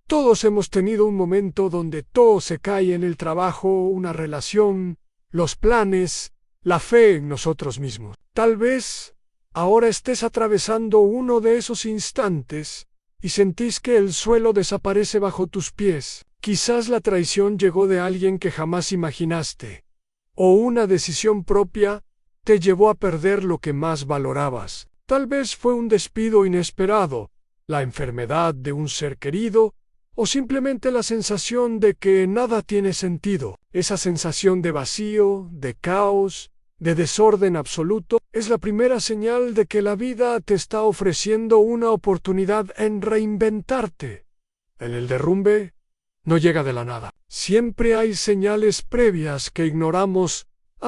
Todos hemos tenido un momento donde todo se cae en el trabajo, una relación, los planes, la fe en nosotros mismos. Tal vez ahora estés atravesando uno de esos instantes y sentís que el suelo desaparece bajo tus pies. Quizás la traición llegó de alguien que jamás imaginaste, o una decisión propia te llevó a perder lo que más valorabas. Tal vez fue un despido inesperado, la enfermedad de un ser querido, o simplemente la sensación de que nada tiene sentido. Esa sensación de vacío, de caos, de desorden absoluto, es la primera señal de que la vida te está ofreciendo una oportunidad en reinventarte. En el derrumbe no llega de la nada. Siempre hay señales previas que ignoramos,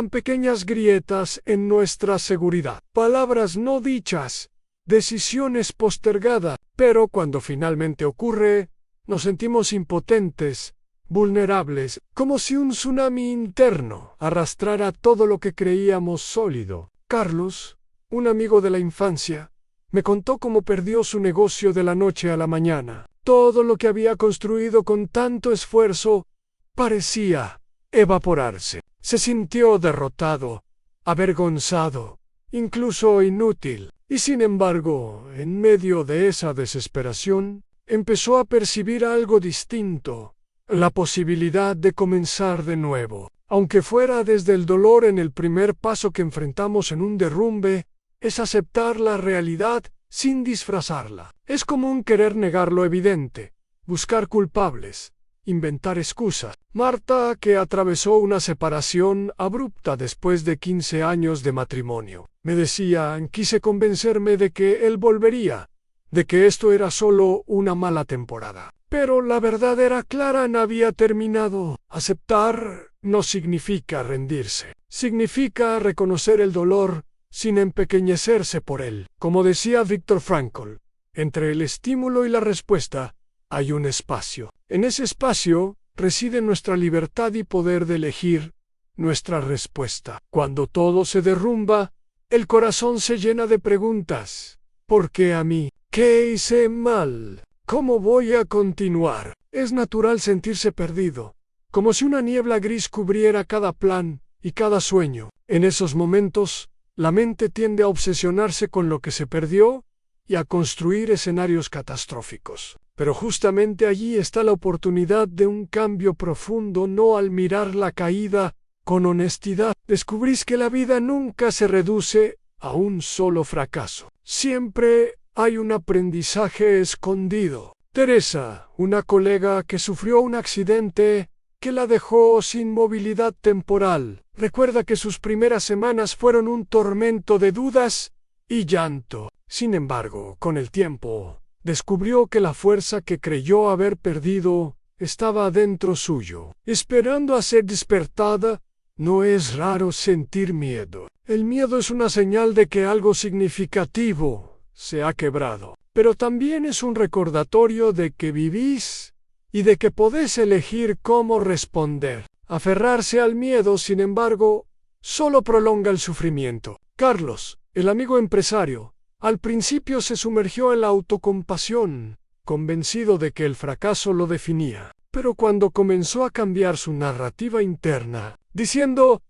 pequeñas grietas en nuestra seguridad, palabras no dichas, decisiones postergadas, pero cuando finalmente ocurre, nos sentimos impotentes, vulnerables, como si un tsunami interno arrastrara todo lo que creíamos sólido. Carlos, un amigo de la infancia, me contó cómo perdió su negocio de la noche a la mañana. Todo lo que había construido con tanto esfuerzo parecía evaporarse. Se sintió derrotado, avergonzado, incluso inútil. Y sin embargo, en medio de esa desesperación, empezó a percibir algo distinto, la posibilidad de comenzar de nuevo. Aunque fuera desde el dolor, en el primer paso que enfrentamos en un derrumbe es aceptar la realidad sin disfrazarla. Es común querer negar lo evidente, buscar culpables, inventar excusas. Marta, que atravesó una separación abrupta después de 15 años de matrimonio, me decía, quise convencerme de que él volvería, de que esto era solo una mala temporada. Pero la verdad era clara, no había terminado. Aceptar no significa rendirse. Significa reconocer el dolor sin empequeñecerse por él. Como decía Viktor Frankl, entre el estímulo y la respuesta hay un espacio. En ese espacio reside nuestra libertad y poder de elegir nuestra respuesta. Cuando todo se derrumba, el corazón se llena de preguntas. ¿Por qué a mí? ¿Qué hice mal? ¿Cómo voy a continuar? Es natural sentirse perdido, como si una niebla gris cubriera cada plan y cada sueño. En esos momentos, la mente tiende a obsesionarse con lo que se perdió y a construir escenarios catastróficos. Pero justamente allí está la oportunidad de un cambio profundo. No al mirar la caída con honestidad, descubrís que la vida nunca se reduce a un solo fracaso. Siempre hay un aprendizaje escondido. Teresa, una colega que sufrió un accidente que la dejó sin movilidad temporal, recuerda que sus primeras semanas fueron un tormento de dudas y llanto. Sin embargo, con el tiempo, descubrió que la fuerza que creyó haber perdido estaba dentro suyo, esperando a ser despertada. No es raro sentir miedo. El miedo es una señal de que algo significativo se ha quebrado, pero también es un recordatorio de que vivís y de que podés elegir cómo responder. Aferrarse al miedo, sin embargo, solo prolonga el sufrimiento. Carlos, el amigo empresario, al principio se sumergió en la autocompasión, convencido de que el fracaso lo definía. Pero cuando comenzó a cambiar su narrativa interna, diciendo,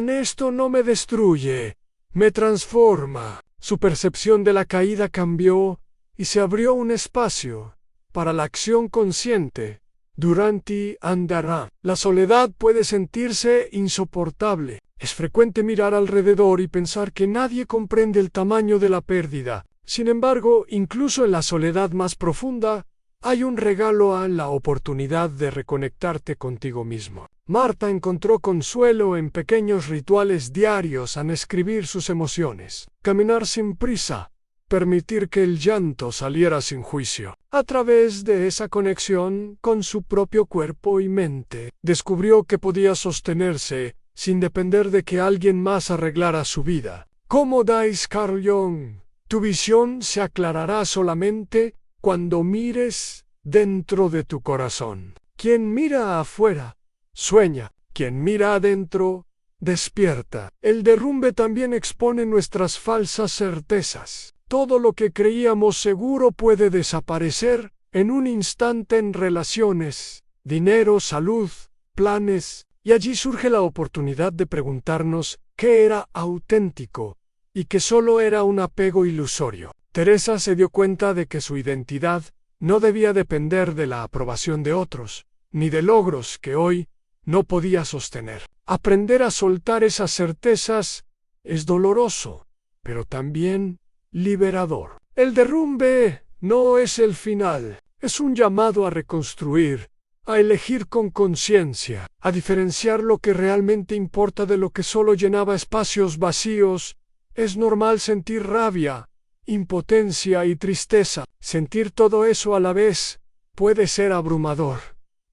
esto no me destruye, me transforma, su percepción de la caída cambió y se abrió un espacio para la acción consciente. Durante andará. La soledad puede sentirse insoportable. Es frecuente mirar alrededor y pensar que nadie comprende el tamaño de la pérdida. Sin embargo, incluso en la soledad más profunda, hay un regalo, a la oportunidad de reconectarte contigo mismo. Marta encontró consuelo en pequeños rituales diarios al escribir sus emociones. Caminar sin prisa, permitir que el llanto saliera sin juicio. A través de esa conexión con su propio cuerpo y mente, descubrió que podía sostenerse sin depender de que alguien más arreglara su vida. Como dice Carl Jung, tu visión se aclarará solamente cuando mires dentro de tu corazón. Quien mira afuera, sueña. Quien mira adentro, despierta. El derrumbe también expone nuestras falsas certezas. Todo lo que creíamos seguro puede desaparecer en un instante en relaciones, dinero, salud, planes, y allí surge la oportunidad de preguntarnos qué era auténtico y que solo era un apego ilusorio. Teresa se dio cuenta de que su identidad no debía depender de la aprobación de otros, ni de logros que hoy no podía sostener. Aprender a soltar esas certezas es doloroso, pero también liberador. El derrumbe no es el final, es un llamado a reconstruir, a elegir con conciencia, a diferenciar lo que realmente importa de lo que solo llenaba espacios vacíos. Es normal sentir rabia, impotencia y tristeza. Sentir todo eso a la vez puede ser abrumador,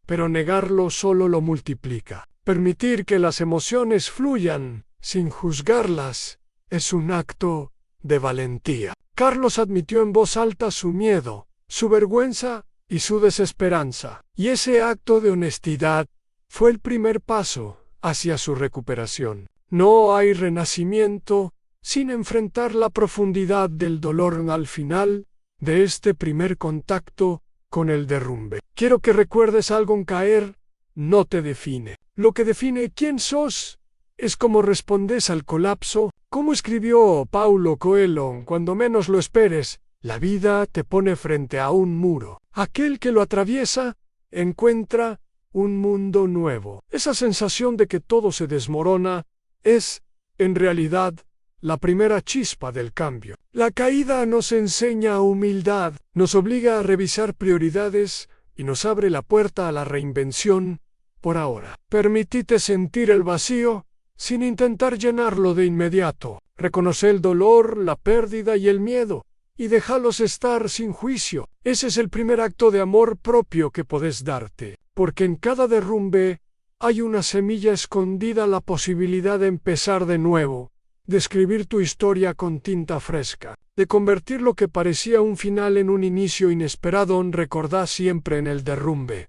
pero negarlo solo lo multiplica. Permitir que las emociones fluyan sin juzgarlas es un acto de valentía. Carlos admitió en voz alta su miedo, su vergüenza y su desesperanza, y ese acto de honestidad fue el primer paso hacia su recuperación. No hay renacimiento sin enfrentar la profundidad del dolor al final de este primer contacto con el derrumbe. Quiero que recuerdes algo: en caer no te define. Lo que define quién sos es cómo respondes al colapso. Como escribió Paulo Coelho, cuando menos lo esperes, la vida te pone frente a un muro. Aquel que lo atraviesa encuentra un mundo nuevo. Esa sensación de que todo se desmorona es, en realidad, la primera chispa del cambio. La caída nos enseña humildad, nos obliga a revisar prioridades y nos abre la puerta a la reinvención por ahora. Permitite sentir el vacío sin intentar llenarlo de inmediato. Reconoce el dolor, la pérdida y el miedo, y déjalos estar sin juicio. Ese es el primer acto de amor propio que podés darte, porque en cada derrumbe hay una semilla escondida, la posibilidad de empezar de nuevo, de escribir tu historia con tinta fresca, de convertir lo que parecía un final en un inicio inesperado. Recordá siempre: en el derrumbe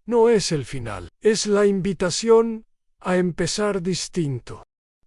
no es el final, es la invitación a empezar distinto.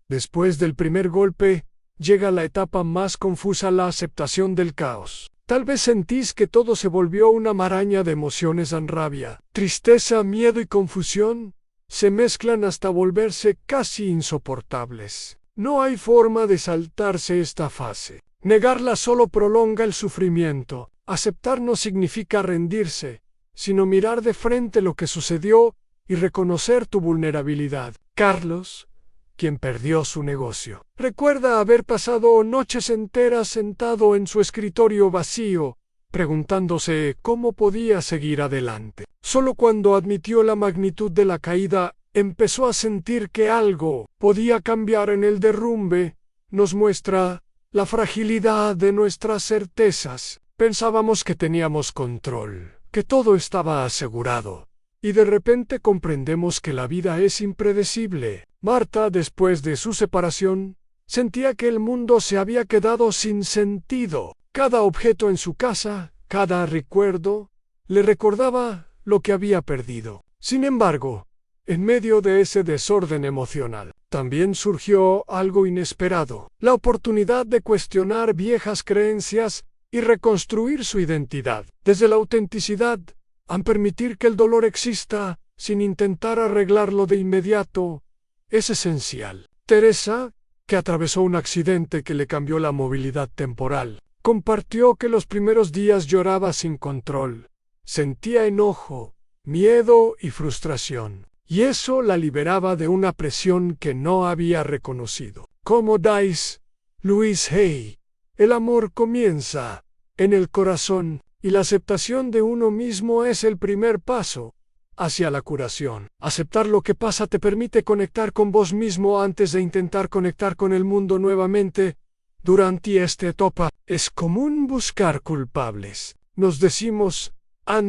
Después del primer golpe, llega la etapa más confusa: la aceptación del caos. Tal vez sentís que todo se volvió una maraña de emociones. En rabia, tristeza, miedo y confusión se mezclan hasta volverse casi insoportables. No hay forma de saltarse esta fase. Negarla solo prolonga el sufrimiento. Aceptar no significa rendirse, sino mirar de frente lo que sucedió y reconocer tu vulnerabilidad. Carlos, quien perdió su negocio, recuerda haber pasado noches enteras sentado en su escritorio vacío, preguntándose cómo podía seguir adelante. Solo cuando admitió la magnitud de la caída, empezó a sentir que algo podía cambiar. En el derrumbe nos muestra la fragilidad de nuestras certezas. Pensábamos que teníamos control, que todo estaba asegurado, y de repente comprendemos que la vida es impredecible. Marta, después de su separación, sentía que el mundo se había quedado sin sentido. Cada objeto en su casa, cada recuerdo, le recordaba lo que había perdido. Sin embargo, en medio de ese desorden emocional, también surgió algo inesperado: la oportunidad de cuestionar viejas creencias y reconstruir su identidad. Desde la autenticidad, a permitir que el dolor exista sin intentar arreglarlo de inmediato, es esencial. Teresa, que atravesó un accidente que le cambió la movilidad temporal, compartió que los primeros días lloraba sin control. Sentía enojo, miedo y frustración, y eso la liberaba de una presión que no había reconocido. Como dice Louise Hay, el amor comienza en el corazón, y la aceptación de uno mismo es el primer paso hacia la curación. Aceptar lo que pasa te permite conectar con vos mismo antes de intentar conectar con el mundo nuevamente. Durante esta etapa, es común buscar culpables. Nos decimos: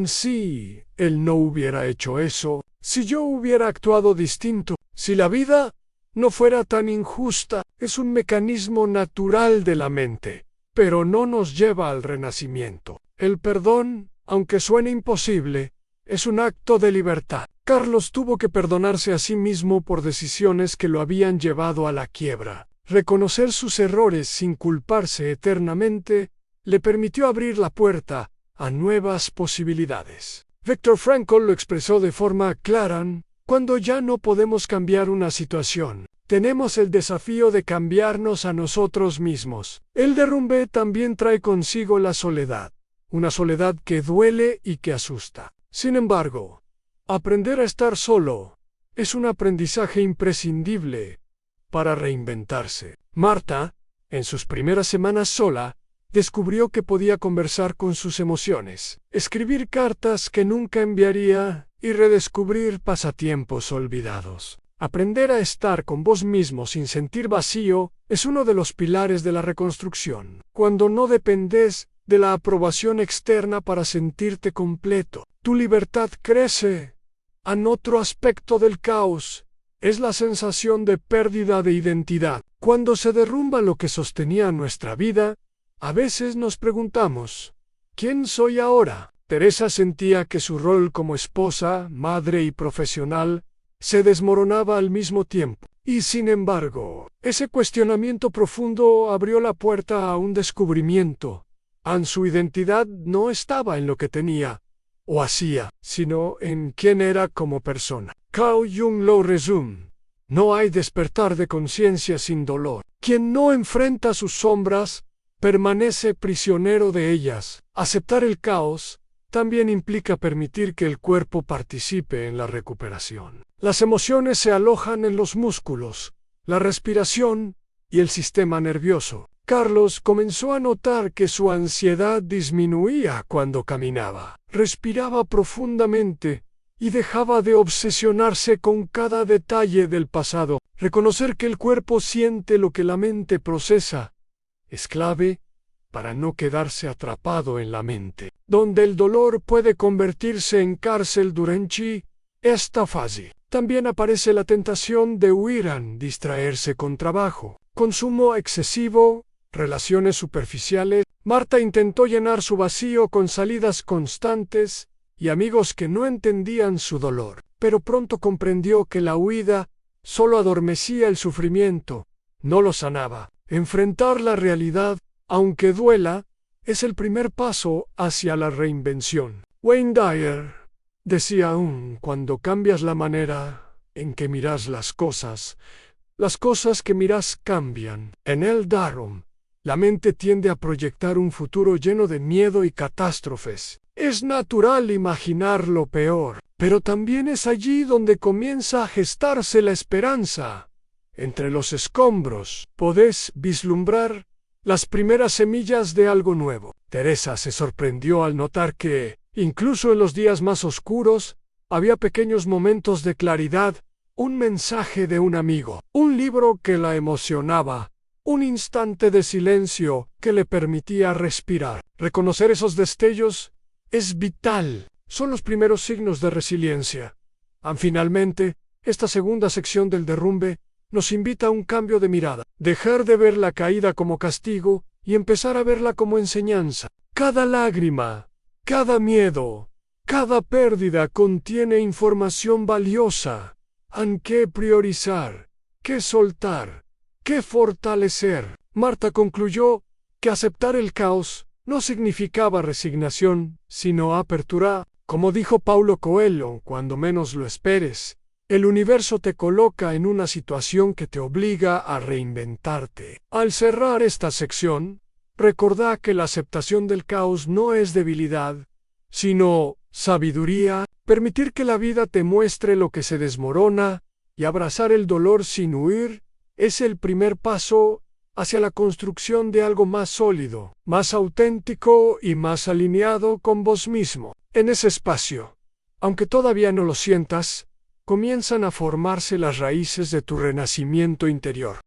si él no hubiera hecho eso, si yo hubiera actuado distinto, si la vida no fuera tan injusta. Es un mecanismo natural de la mente, pero no nos lleva al renacimiento. El perdón, aunque suene imposible, es un acto de libertad. Carlos tuvo que perdonarse a sí mismo por decisiones que lo habían llevado a la quiebra. Reconocer sus errores sin culparse eternamente le permitió abrir la puerta a nuevas posibilidades. Viktor Frankl lo expresó de forma clara: cuando ya no podemos cambiar una situación, tenemos el desafío de cambiarnos a nosotros mismos. El derrumbe también trae consigo la soledad, una soledad que duele y que asusta. Sin embargo, aprender a estar solo es un aprendizaje imprescindible para reinventarse. Marta, en sus primeras semanas sola, descubrió que podía conversar con sus emociones, escribir cartas que nunca enviaría y redescubrir pasatiempos olvidados. Aprender a estar con vos mismo sin sentir vacío es uno de los pilares de la reconstrucción. Cuando no dependes de la aprobación externa para sentirte completo, tu libertad crece. Otro aspecto del caos es la sensación de pérdida de identidad. Cuando se derrumba lo que sostenía nuestra vida, a veces nos preguntamos, ¿quién soy ahora? Teresa sentía que su rol como esposa, madre y profesional se desmoronaba al mismo tiempo. Y sin embargo, ese cuestionamiento profundo abrió la puerta a un descubrimiento. Su identidad no estaba en lo que tenía o hacía, sino en quién era como persona. Carl Jung lo resume: no hay despertar de conciencia sin dolor. Quien no enfrenta sus sombras permanece prisionero de ellas. Aceptar el caos también implica permitir que el cuerpo participe en la recuperación. Las emociones se alojan en los músculos, la respiración y el sistema nervioso. Carlos comenzó a notar que su ansiedad disminuía cuando caminaba, respiraba profundamente y dejaba de obsesionarse con cada detalle del pasado. Reconocer que el cuerpo siente lo que la mente procesa es clave para no quedarse atrapado en la mente, donde el dolor puede convertirse en cárcel durante esta fase. También aparece la tentación de huir, distraerse con trabajo, consumo excesivo, relaciones superficiales. Marta intentó llenar su vacío con salidas constantes y amigos que no entendían su dolor, pero pronto comprendió que la huida solo adormecía el sufrimiento, no lo sanaba. Enfrentar la realidad, aunque duela, es el primer paso hacia la reinvención. Wayne Dyer decía cuando cambias la manera en que miras las cosas que miras cambian. En el Darum, la mente tiende a proyectar un futuro lleno de miedo y catástrofes. Es natural imaginar lo peor, pero también es allí donde comienza a gestarse la esperanza. Entre los escombros podés vislumbrar las primeras semillas de algo nuevo. Teresa se sorprendió al notar que, incluso en los días más oscuros, había pequeños momentos de claridad, un mensaje de un amigo, un libro que la emocionaba, un instante de silencio que le permitía respirar. Reconocer esos destellos es vital. Son los primeros signos de resiliencia. Finalmente, esta segunda sección del derrumbe nos invita a un cambio de mirada. Dejar de ver la caída como castigo y empezar a verla como enseñanza. Cada lágrima, cada miedo, cada pérdida contiene información valiosa. ¿Qué priorizar? ¿Qué soltar? ¿Qué fortalecer? Marta concluyó que aceptar el caos no significaba resignación, sino apertura. Como dijo Paulo Coelho, cuando menos lo esperes, el universo te coloca en una situación que te obliga a reinventarte. Al cerrar esta sección, recordá que la aceptación del caos no es debilidad, sino sabiduría. Permitir que la vida te muestre lo que se desmorona y abrazar el dolor sin huir es el primer paso hacia la construcción de algo más sólido, más auténtico y más alineado con vos mismo. En ese espacio, aunque todavía no lo sientas, comienzan a formarse las raíces de tu renacimiento interior.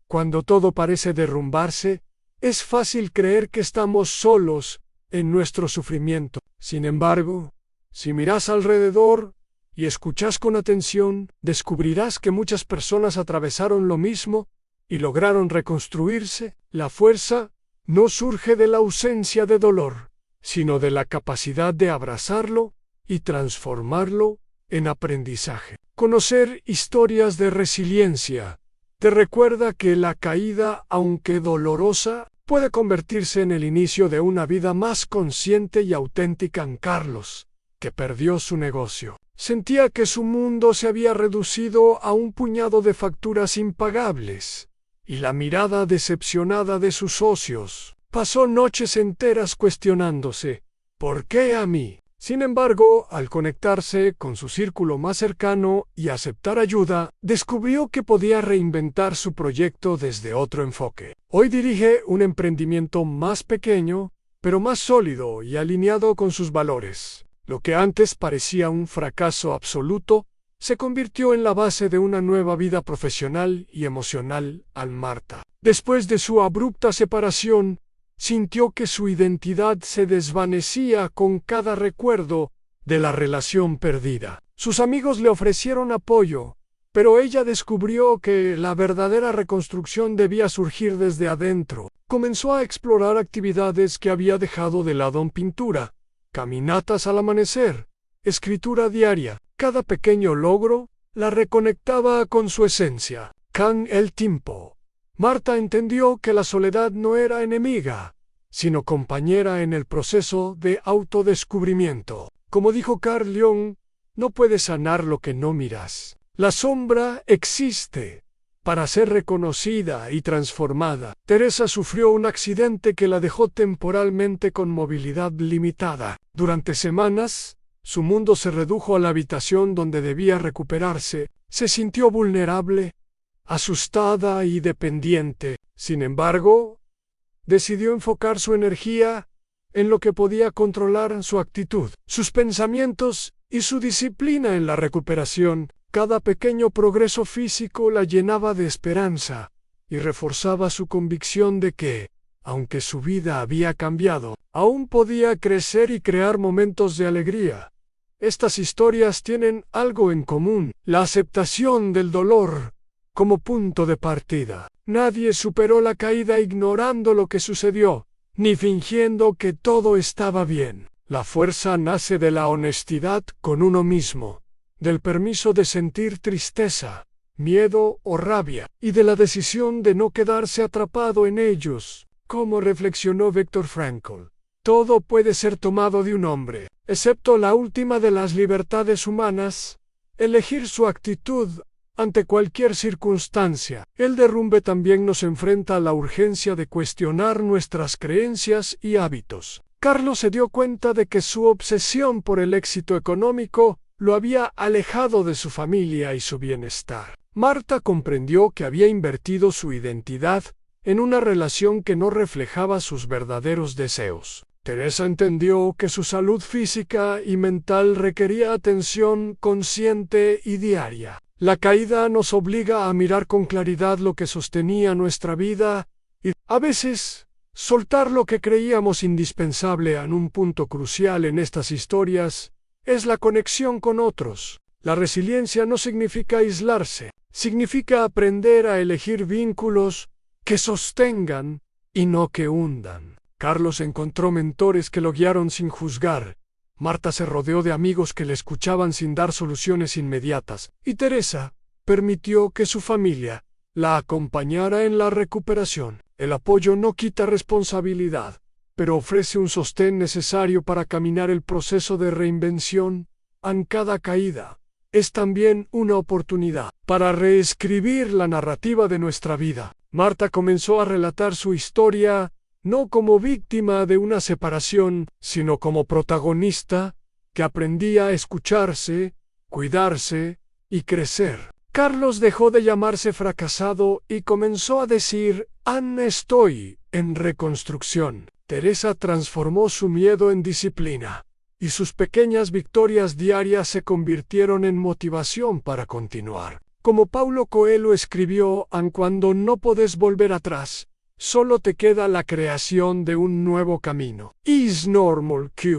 Cuando todo parece derrumbarse, es fácil creer que estamos solos en nuestro sufrimiento. Sin embargo, si miras alrededor y escuchas con atención, descubrirás que muchas personas atravesaron lo mismo y lograron reconstruirse. La fuerza no surge de la ausencia de dolor, sino de la capacidad de abrazarlo y transformarlo en aprendizaje. Conocer historias de resiliencia te recuerda que la caída, aunque dolorosa, puede convertirse en el inicio de una vida más consciente y auténtica en Carlos, que perdió su negocio. Sentía que su mundo se había reducido a un puñado de facturas impagables, y la mirada decepcionada de sus socios. Pasó noches enteras cuestionándose, ¿por qué a mí? Sin embargo, al conectarse con su círculo más cercano y aceptar ayuda, descubrió que podía reinventar su proyecto desde otro enfoque. Hoy dirige un emprendimiento más pequeño, pero más sólido y alineado con sus valores. Lo que antes parecía un fracaso absoluto, se convirtió en la base de una nueva vida profesional y emocional al Marta. Después de su abrupta separación, sintió que su identidad se desvanecía con cada recuerdo de la relación perdida. Sus amigos le ofrecieron apoyo, pero ella descubrió que la verdadera reconstrucción debía surgir desde adentro. Comenzó a explorar actividades que había dejado de lado en pintura, caminatas al amanecer, escritura diaria. Cada pequeño logro la reconectaba con su esencia. Con el tiempo, Marta entendió que la soledad no era enemiga, sino compañera en el proceso de autodescubrimiento. Como dijo Carl Jung, no puedes sanar lo que no miras. La sombra existe para ser reconocida y transformada. Teresa sufrió un accidente que la dejó temporalmente con movilidad limitada. Durante semanas, su mundo se redujo a la habitación donde debía recuperarse. Se sintió vulnerable, asustada y dependiente. Sin embargo, decidió enfocar su energía en lo que podía controlar: su actitud, sus pensamientos y su disciplina en la recuperación. Cada pequeño progreso físico la llenaba de esperanza y reforzaba su convicción de que, aunque su vida había cambiado, aún podía crecer y crear momentos de alegría. Estas historias tienen algo en común: la aceptación del dolor como punto de partida. Nadie superó la caída ignorando lo que sucedió, ni fingiendo que todo estaba bien. La fuerza nace de la honestidad con uno mismo, del permiso de sentir tristeza, miedo o rabia, y de la decisión de no quedarse atrapado en ellos. Como reflexionó Viktor Frankl, todo puede ser tomado de un hombre, excepto la última de las libertades humanas: elegir su actitud ante cualquier circunstancia. El derrumbe también nos enfrenta a la urgencia de cuestionar nuestras creencias y hábitos. Carlos se dio cuenta de que su obsesión por el éxito económico lo había alejado de su familia y su bienestar. Marta comprendió que había invertido su identidad en una relación que no reflejaba sus verdaderos deseos. Teresa entendió que su salud física y mental requería atención consciente y diaria. La caída nos obliga a mirar con claridad lo que sostenía nuestra vida y, a veces, soltar lo que creíamos indispensable. En un punto crucial en estas historias es la conexión con otros. La resiliencia no significa aislarse, significa aprender a elegir vínculos que sostengan y no que hundan. Carlos encontró mentores que lo guiaron sin juzgar. Marta se rodeó de amigos que le escuchaban sin dar soluciones inmediatas, y Teresa permitió que su familia la acompañara en la recuperación. El apoyo no quita responsabilidad, pero ofrece un sostén necesario para caminar el proceso de reinvención. En cada caída es también una oportunidad para reescribir la narrativa de nuestra vida. Marta comenzó a relatar su historia no como víctima de una separación, sino como protagonista que aprendía a escucharse, cuidarse y crecer. Carlos dejó de llamarse fracasado y comenzó a decir: «Aún estoy en reconstrucción». Teresa transformó su miedo en disciplina, y sus pequeñas victorias diarias se convirtieron en motivación para continuar. Como Paulo Coelho escribió: «Aun cuando no podés volver atrás, solo te queda la creación de un nuevo camino». Is normal que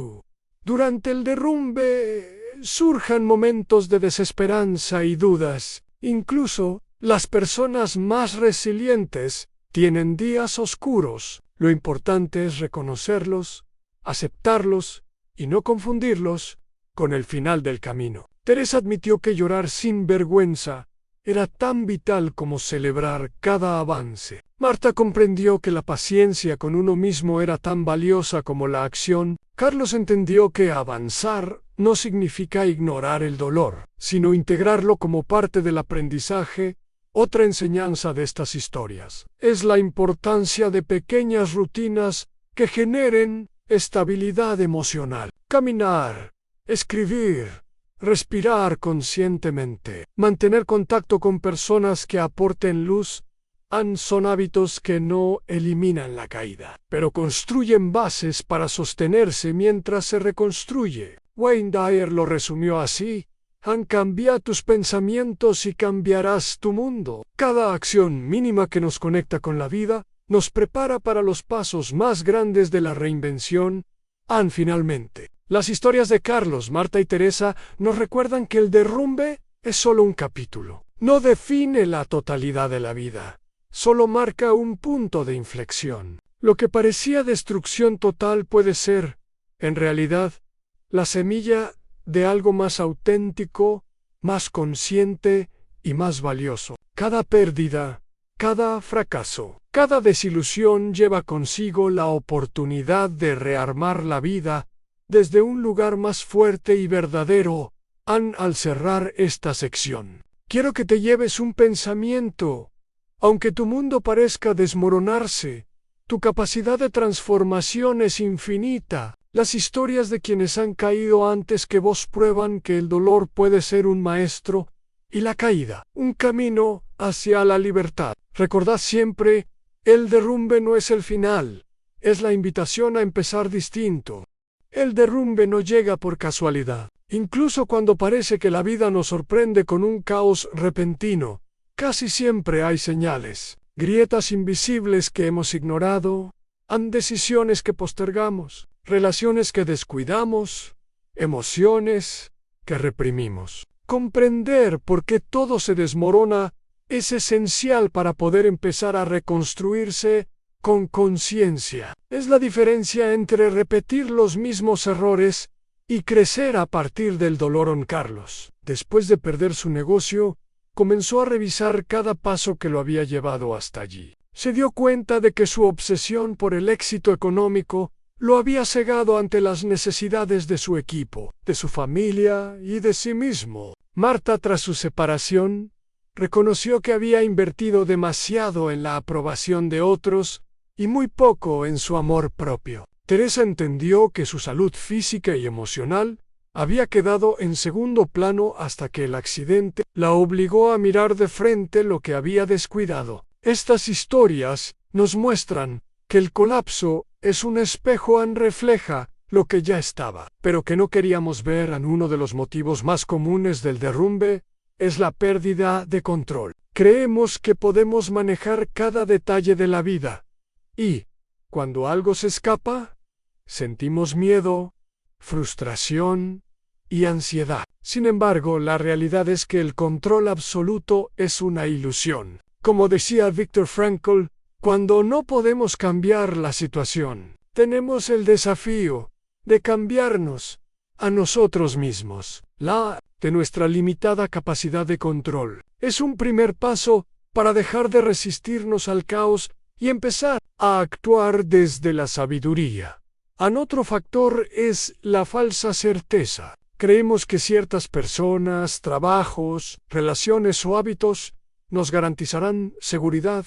durante el derrumbe surjan momentos de desesperanza y dudas. Incluso las personas más resilientes tienen días oscuros. Lo importante es reconocerlos, aceptarlos y no confundirlos con el final del camino. Teresa admitió que llorar sin vergüenza era tan vital como celebrar cada avance. Marta comprendió que la paciencia con uno mismo era tan valiosa como la acción. Carlos entendió que avanzar no significa ignorar el dolor, sino integrarlo como parte del aprendizaje. Otra enseñanza de estas historias es la importancia de pequeñas rutinas que generen estabilidad emocional. Caminar, escribir, respirar conscientemente, mantener contacto con personas que aporten luz, son hábitos que no eliminan la caída, pero construyen bases para sostenerse mientras se reconstruye. Wayne Dyer lo resumió así: cambia tus pensamientos y cambiarás tu mundo. Cada acción mínima que nos conecta con la vida nos prepara para los pasos más grandes de la reinvención. Finalmente, las historias de Carlos, Marta y Teresa nos recuerdan que el derrumbe es solo un capítulo. No define la totalidad de la vida. Solo marca un punto de inflexión. Lo que parecía destrucción total puede ser, en realidad, la semilla de algo más auténtico, más consciente y más valioso. Cada pérdida, cada fracaso, cada desilusión lleva consigo la oportunidad de rearmar la vida desde un lugar más fuerte y verdadero. Al cerrar esta sección, quiero que te lleves un pensamiento. Aunque tu mundo parezca desmoronarse, tu capacidad de transformación es infinita. Las historias de quienes han caído antes que vos prueban que el dolor puede ser un maestro y la caída un camino hacia la libertad. Recordad siempre, el derrumbe no es el final, es la invitación a empezar distinto. El derrumbe no llega por casualidad. Incluso cuando parece que la vida nos sorprende con un caos repentino, casi siempre hay señales, grietas invisibles que hemos ignorado, decisiones que postergamos, relaciones que descuidamos, emociones que reprimimos. Comprender por qué todo se desmorona es esencial para poder empezar a reconstruirse con conciencia. Es la diferencia entre repetir los mismos errores y crecer a partir del dolor. Carlos, después de perder su negocio, comenzó a revisar cada paso que lo había llevado hasta allí. Se dio cuenta de que su obsesión por el éxito económico lo había cegado ante las necesidades de su equipo, de su familia y de sí mismo. Marta, tras su separación, reconoció que había invertido demasiado en la aprobación de otros y muy poco en su amor propio. Teresa entendió que su salud física y emocional había quedado en segundo plano hasta que el accidente la obligó a mirar de frente lo que había descuidado. Estas historias nos muestran que el colapso es un espejo refleja lo que ya estaba, pero que no queríamos ver. Uno de los motivos más comunes del derrumbe es la pérdida de control. Creemos que podemos manejar cada detalle de la vida y, cuando algo se escapa, sentimos miedo, frustración y ansiedad. Sin embargo, la realidad es que el control absoluto es una ilusión. Como decía Viktor Frankl, cuando no podemos cambiar la situación, tenemos el desafío de cambiarnos a nosotros mismos. De nuestra limitada capacidad de control es un primer paso para dejar de resistirnos al caos y empezar a actuar desde la sabiduría. Otro factor es la falsa certeza. Creemos que ciertas personas, trabajos, relaciones o hábitos nos garantizarán seguridad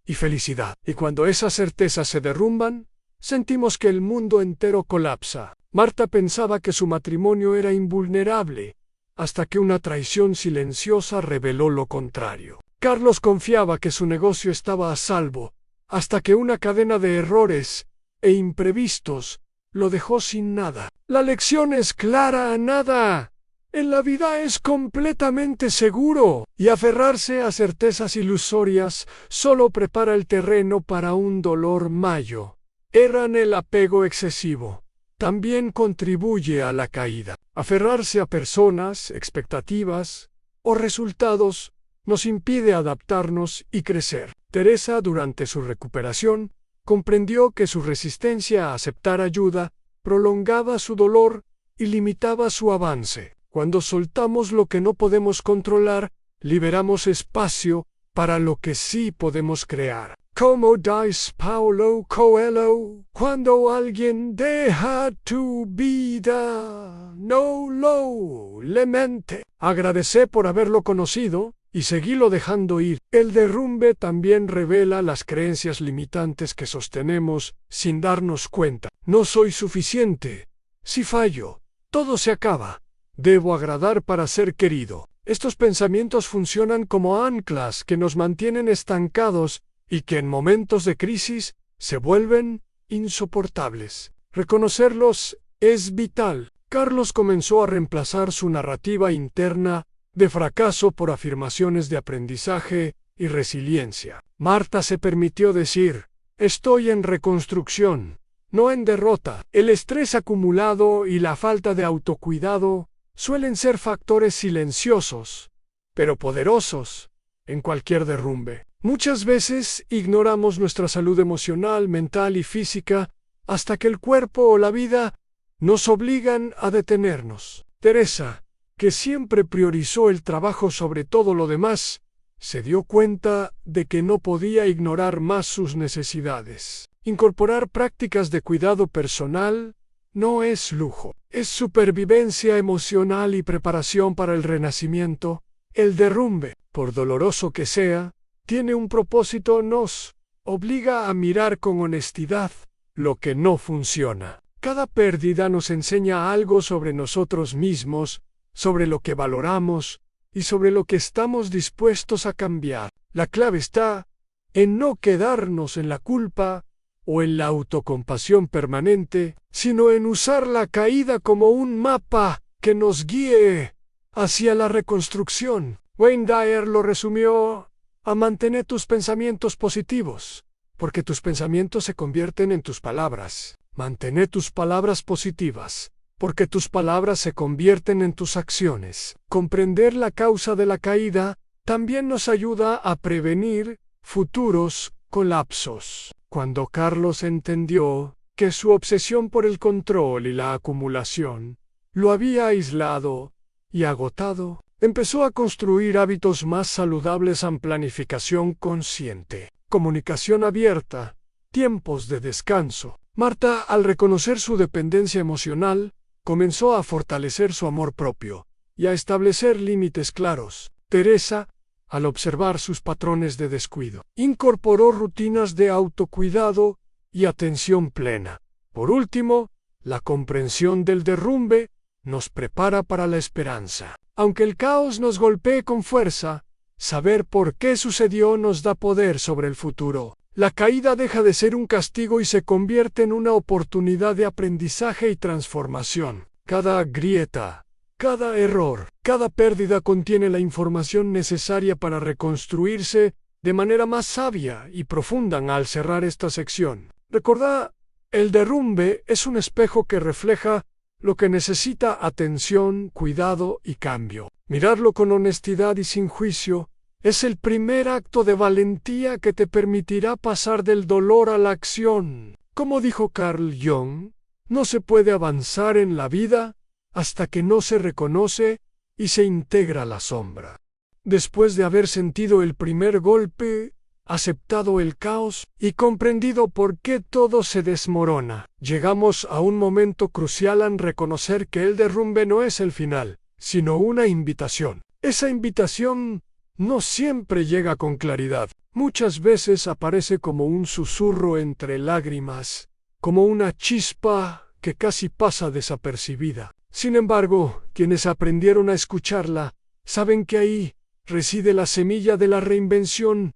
y felicidad. Y cuando esas certezas se derrumban, sentimos que el mundo entero colapsa. Marta pensaba que su matrimonio era invulnerable, hasta que una traición silenciosa reveló lo contrario. Carlos confiaba que su negocio estaba a salvo, hasta que una cadena de errores e imprevistos lo dejó sin nada. La lección es clara: nada en la vida es completamente seguro, y aferrarse a certezas ilusorias solo prepara el terreno para un dolor mayor. El apego excesivo también contribuye a la caída. Aferrarse a personas, expectativas o resultados nos impide adaptarnos y crecer. Teresa, durante su recuperación, comprendió que su resistencia a aceptar ayuda prolongaba su dolor y limitaba su avance. Cuando soltamos lo que no podemos controlar, liberamos espacio para lo que sí podemos crear. Como dice Paulo Coelho, cuando alguien deja tu vida, no lo lamente. Agradecé por haberlo conocido y seguílo dejando ir. El derrumbe también revela las creencias limitantes que sostenemos sin darnos cuenta. No soy suficiente. Si fallo, todo se acaba. Debo agradar para ser querido. Estos pensamientos funcionan como anclas que nos mantienen estancados y que en momentos de crisis se vuelven insoportables. Reconocerlos es vital. Carlos comenzó a reemplazar su narrativa interna de fracaso por afirmaciones de aprendizaje y resiliencia. Marta se permitió decir: estoy en reconstrucción, no en derrota. El estrés acumulado y la falta de autocuidado suelen ser factores silenciosos, pero poderosos, en cualquier derrumbe. Muchas veces ignoramos nuestra salud emocional, mental y física hasta que el cuerpo o la vida nos obligan a detenernos. Teresa, que siempre priorizó el trabajo sobre todo lo demás, se dio cuenta de que no podía ignorar más sus necesidades. Incorporar prácticas de cuidado personal no es lujo, es supervivencia emocional y preparación para el renacimiento. El derrumbe, por doloroso que sea, tiene un propósito: nos obliga a mirar con honestidad lo que no funciona. Cada pérdida nos enseña algo sobre nosotros mismos, sobre lo que valoramos y sobre lo que estamos dispuestos a cambiar. La clave está en no quedarnos en la culpa o en la autocompasión permanente, sino en usar la caída como un mapa que nos guíe hacia la reconstrucción. Wayne Dyer lo resumió a: mantener tus pensamientos positivos, porque tus pensamientos se convierten en tus palabras. Mantener tus palabras positivas, porque tus palabras se convierten en tus acciones. Comprender la causa de la caída también nos ayuda a prevenir futuros colapsos. Cuando Carlos entendió que su obsesión por el control y la acumulación lo había aislado y agotado, empezó a construir hábitos más saludables en planificación consciente, comunicación abierta, tiempos de descanso. Marta, al reconocer su dependencia emocional, comenzó a fortalecer su amor propio y a establecer límites claros. Teresa, al observar sus patrones de descuido, incorporó rutinas de autocuidado y atención plena. Por último, la comprensión del derrumbe nos prepara para la esperanza. Aunque el caos nos golpee con fuerza, saber por qué sucedió nos da poder sobre el futuro. La caída deja de ser un castigo y se convierte en una oportunidad de aprendizaje y transformación. Cada grieta, cada error, cada pérdida contiene la información necesaria para reconstruirse de manera más sabia y profunda. Al cerrar esta sección, recordá: el derrumbe es un espejo que refleja lo que necesita atención, cuidado y cambio. Mirarlo con honestidad y sin juicio es el primer acto de valentía que te permitirá pasar del dolor a la acción. Como dijo Carl Jung, no se puede avanzar en la vida hasta que no se reconoce y se integra la sombra. Después de haber sentido el primer golpe, aceptado el caos y comprendido por qué todo se desmorona, llegamos a un momento crucial en reconocer que el derrumbe no es el final, sino una invitación. Esa invitación no siempre llega con claridad. Muchas veces aparece como un susurro entre lágrimas, como una chispa que casi pasa desapercibida. Sin embargo, quienes aprendieron a escucharla saben que ahí reside la semilla de la reinvención.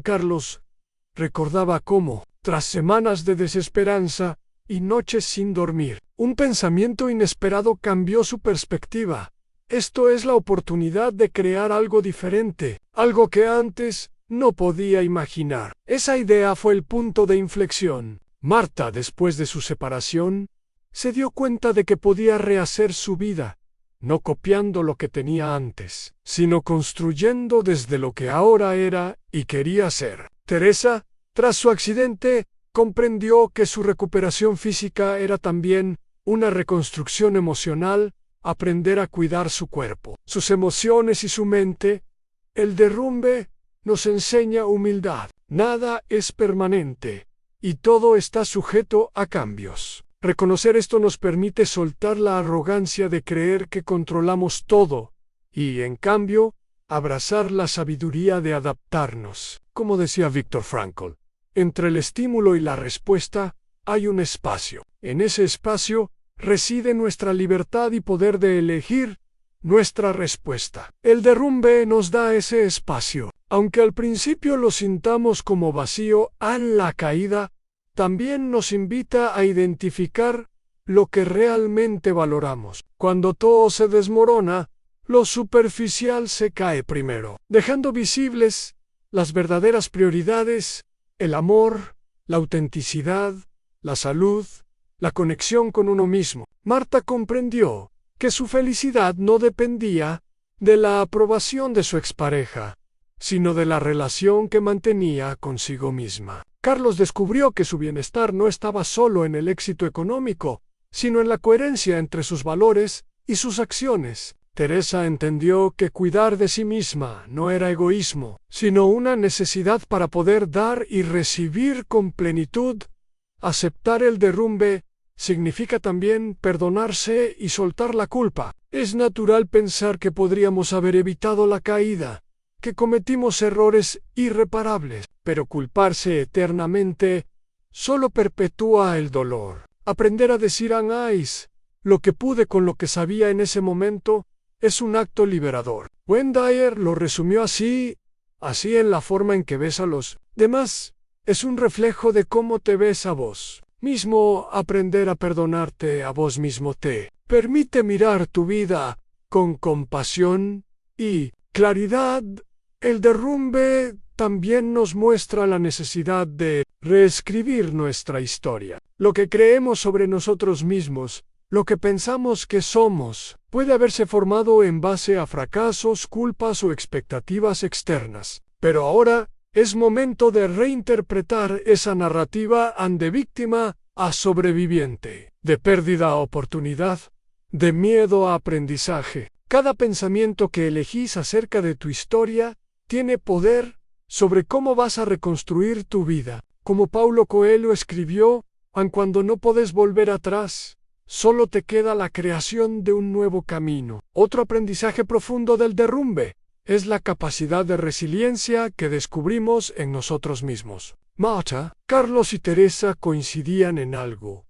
Carlos recordaba cómo, tras semanas de desesperanza y noches sin dormir, un pensamiento inesperado cambió su perspectiva. Esto es la oportunidad de crear algo diferente, algo que antes no podía imaginar. Esa idea fue el punto de inflexión. Marta, después de su separación, se dio cuenta de que podía rehacer su vida, no copiando lo que tenía antes, sino construyendo desde lo que ahora era y quería ser. Teresa, tras su accidente, comprendió que su recuperación física era también una reconstrucción emocional. Aprender a cuidar su cuerpo, sus emociones y su mente. El derrumbe nos enseña humildad. Nada es permanente, y todo está sujeto a cambios. Reconocer esto nos permite soltar la arrogancia de creer que controlamos todo, y, en cambio, abrazar la sabiduría de adaptarnos. Como decía Viktor Frankl, entre el estímulo y la respuesta hay un espacio. En ese espacio reside nuestra libertad y poder de elegir nuestra respuesta. El derrumbe nos da ese espacio. Aunque al principio lo sintamos como vacío, la caída también nos invita a identificar lo que realmente valoramos. Cuando todo se desmorona, lo superficial se cae primero, dejando visibles las verdaderas prioridades, el amor, la autenticidad, la salud, la conexión con uno mismo. Marta comprendió que su felicidad no dependía de la aprobación de su expareja, sino de la relación que mantenía consigo misma. Carlos descubrió que su bienestar no estaba solo en el éxito económico, sino en la coherencia entre sus valores y sus acciones. Teresa entendió que cuidar de sí misma no era egoísmo, sino una necesidad para poder dar y recibir con plenitud. Aceptar el derrumbe significa también perdonarse y soltar la culpa. Es natural pensar que podríamos haber evitado la caída, que cometimos errores irreparables, pero culparse eternamente solo perpetúa el dolor. Aprender a decir hagáis lo que pude con lo que sabía en ese momento es un acto liberador. Wayne Dyer lo resumió así en la forma en que ves a los demás, es un reflejo de cómo te ves a vos mismo. Aprender a perdonarte a vos mismo te permite mirar tu vida con compasión y claridad. El derrumbe también nos muestra la necesidad de reescribir nuestra historia. Lo que creemos sobre nosotros mismos, lo que pensamos que somos, puede haberse formado en base a fracasos, culpas o expectativas externas. Pero ahora es momento de reinterpretar esa narrativa de víctima a sobreviviente, de pérdida a oportunidad, de miedo a aprendizaje. Cada pensamiento que elegís acerca de tu historia tiene poder sobre cómo vas a reconstruir tu vida. Como Paulo Coelho escribió, aun cuando no podés volver atrás, solo te queda la creación de un nuevo camino. Otro aprendizaje profundo del derrumbe es la capacidad de resiliencia que descubrimos en nosotros mismos. Marta, Carlos y Teresa coincidían en algo.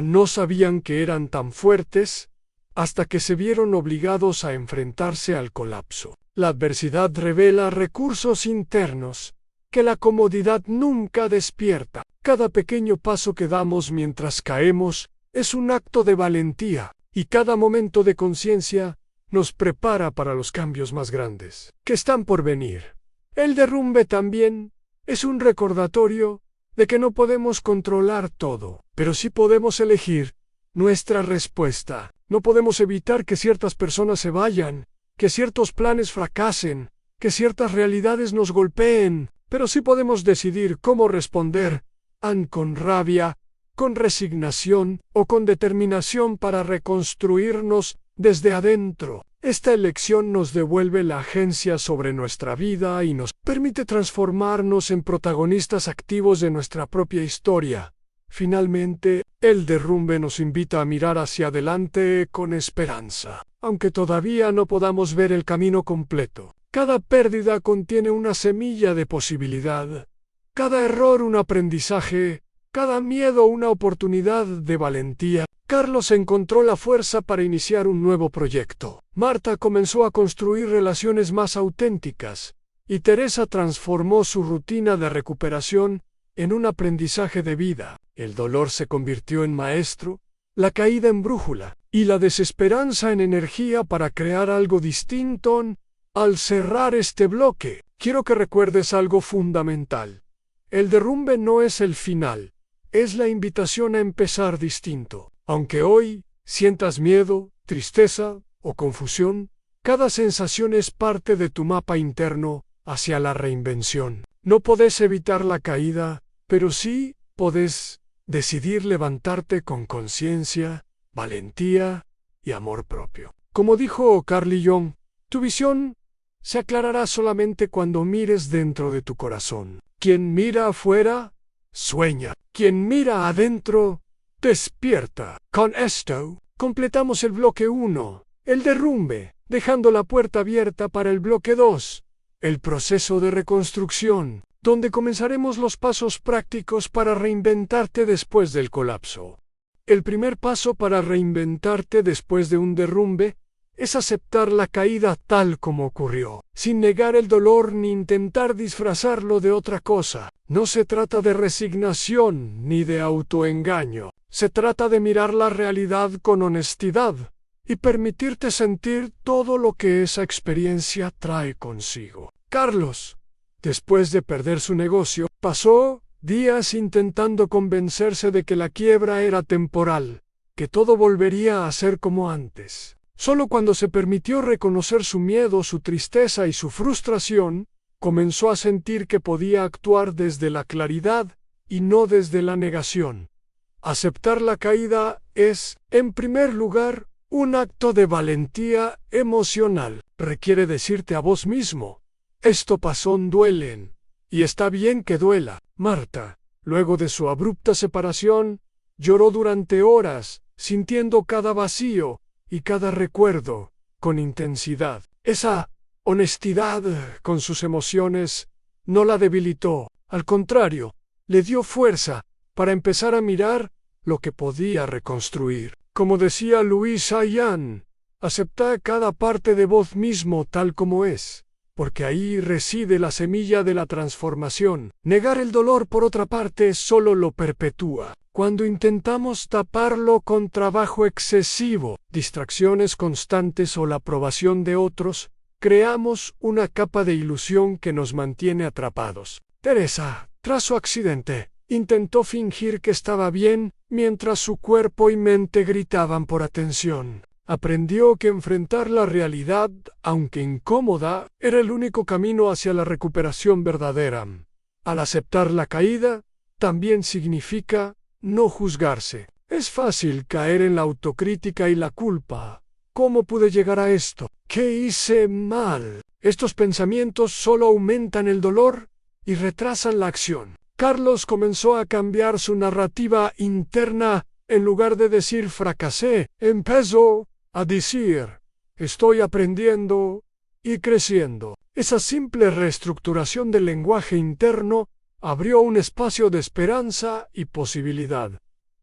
No sabían que eran tan fuertes hasta que se vieron obligados a enfrentarse al colapso. La adversidad revela recursos internos que la comodidad nunca despierta. Cada pequeño paso que damos mientras caemos es un acto de valentía, y cada momento de conciencia nos prepara para los cambios más grandes que están por venir. El derrumbe también es un recordatorio de que no podemos controlar todo, pero sí podemos elegir nuestra respuesta. No podemos evitar que ciertas personas se vayan, que ciertos planes fracasen, que ciertas realidades nos golpeen, pero sí podemos decidir cómo responder, con rabia, con resignación o con determinación para reconstruirnos desde adentro. Esta elección nos devuelve la agencia sobre nuestra vida y nos permite transformarnos en protagonistas activos de nuestra propia historia. Finalmente, el derrumbe nos invita a mirar hacia adelante con esperanza, aunque todavía no podamos ver el camino completo. Cada pérdida contiene una semilla de posibilidad, cada error un aprendizaje, cada miedo una oportunidad de valentía. Carlos encontró la fuerza para iniciar un nuevo proyecto. Marta comenzó a construir relaciones más auténticas, y Teresa transformó su rutina de recuperación en un aprendizaje de vida. El dolor se convirtió en maestro, la caída en brújula, y la desesperanza en energía para crear algo distinto. Al cerrar este bloque, quiero que recuerdes algo fundamental. El derrumbe no es el final, es la invitación a empezar distinto. Aunque hoy sientas miedo, tristeza o confusión, cada sensación es parte de tu mapa interno hacia la reinvención. No podés evitar la caída, pero sí podés decidir levantarte con conciencia, valentía y amor propio. Como dijo Carl Jung, tu visión se aclarará solamente cuando mires dentro de tu corazón. Quien mira afuera, sueña. Quien mira adentro, despierta. Con esto, completamos el bloque 1, el derrumbe, dejando la puerta abierta para el bloque 2, el proceso de reconstrucción, donde comenzaremos los pasos prácticos para reinventarte después del colapso. El primer paso para reinventarte después de un derrumbe es aceptar la caída tal como ocurrió, sin negar el dolor ni intentar disfrazarlo de otra cosa. No se trata de resignación ni de autoengaño. Se trata de mirar la realidad con honestidad y permitirte sentir todo lo que esa experiencia trae consigo. Carlos, después de perder su negocio, pasó días intentando convencerse de que la quiebra era temporal, que todo volvería a ser como antes. Solo cuando se permitió reconocer su miedo, su tristeza y su frustración, comenzó a sentir que podía actuar desde la claridad y no desde la negación. Aceptar la caída es, en primer lugar, un acto de valentía emocional. Requiere decirte a vos mismo: esto pasó, duelen, y está bien que duela. Marta, luego de su abrupta separación, lloró durante horas, sintiendo cada vacío y cada recuerdo con intensidad. Esa honestidad con sus emociones no la debilitó, al contrario, le dio fuerza para empezar a mirar lo que podía reconstruir. Como decía Luis Ayán, acepta cada parte de vos mismo tal como es, porque ahí reside la semilla de la transformación. Negar el dolor, por otra parte, solo lo perpetúa. Cuando intentamos taparlo con trabajo excesivo, distracciones constantes o la aprobación de otros, creamos una capa de ilusión que nos mantiene atrapados. Teresa, tras su accidente, intentó fingir que estaba bien mientras su cuerpo y mente gritaban por atención. Aprendió que enfrentar la realidad, aunque incómoda, era el único camino hacia la recuperación verdadera. Al aceptar la caída, también significa no juzgarse. Es fácil caer en la autocrítica y la culpa. ¿Cómo pude llegar a esto? ¿Qué hice mal? Estos pensamientos solo aumentan el dolor y retrasan la acción. Carlos comenzó a cambiar su narrativa interna. En lugar de decir fracasé, empezó a decir estoy aprendiendo y creciendo. Esa simple reestructuración del lenguaje interno abrió un espacio de esperanza y posibilidad.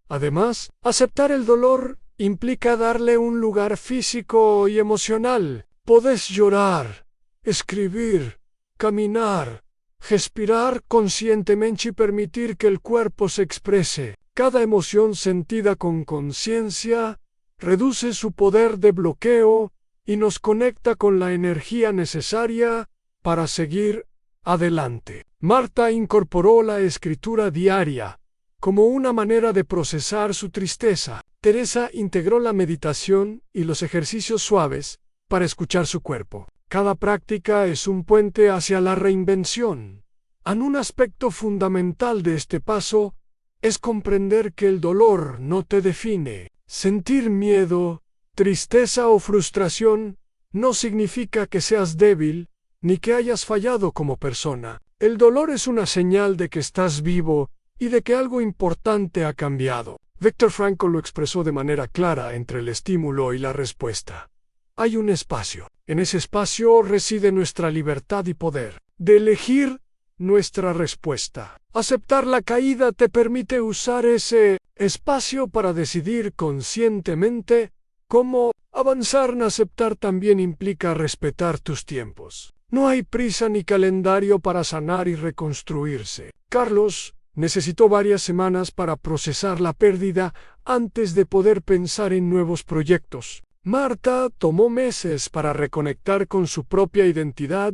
Además, aceptar el dolor implica darle un lugar físico y emocional. Podés llorar, escribir, caminar, respirar conscientemente y permitir que el cuerpo se exprese. Cada emoción sentida con conciencia reduce su poder de bloqueo y nos conecta con la energía necesaria para seguir adelante. Marta incorporó la escritura diaria como una manera de procesar su tristeza. Teresa integró la meditación y los ejercicios suaves para escuchar su cuerpo. Cada práctica es un puente hacia la reinvención. Un aspecto fundamental de este paso es comprender que el dolor no te define. Sentir miedo, tristeza o frustración no significa que seas débil ni que hayas fallado como persona. El dolor es una señal de que estás vivo y de que algo importante ha cambiado. Viktor Frankl lo expresó de manera clara entre el estímulo y la respuesta. Hay un espacio. En ese espacio reside nuestra libertad y poder de elegir nuestra respuesta. Aceptar la caída te permite usar ese espacio para decidir conscientemente cómo avanzar. Aceptar también implica respetar tus tiempos. No hay prisa ni calendario para sanar y reconstruirse. Carlos necesitó varias semanas para procesar la pérdida antes de poder pensar en nuevos proyectos. Marta tomó meses para reconectar con su propia identidad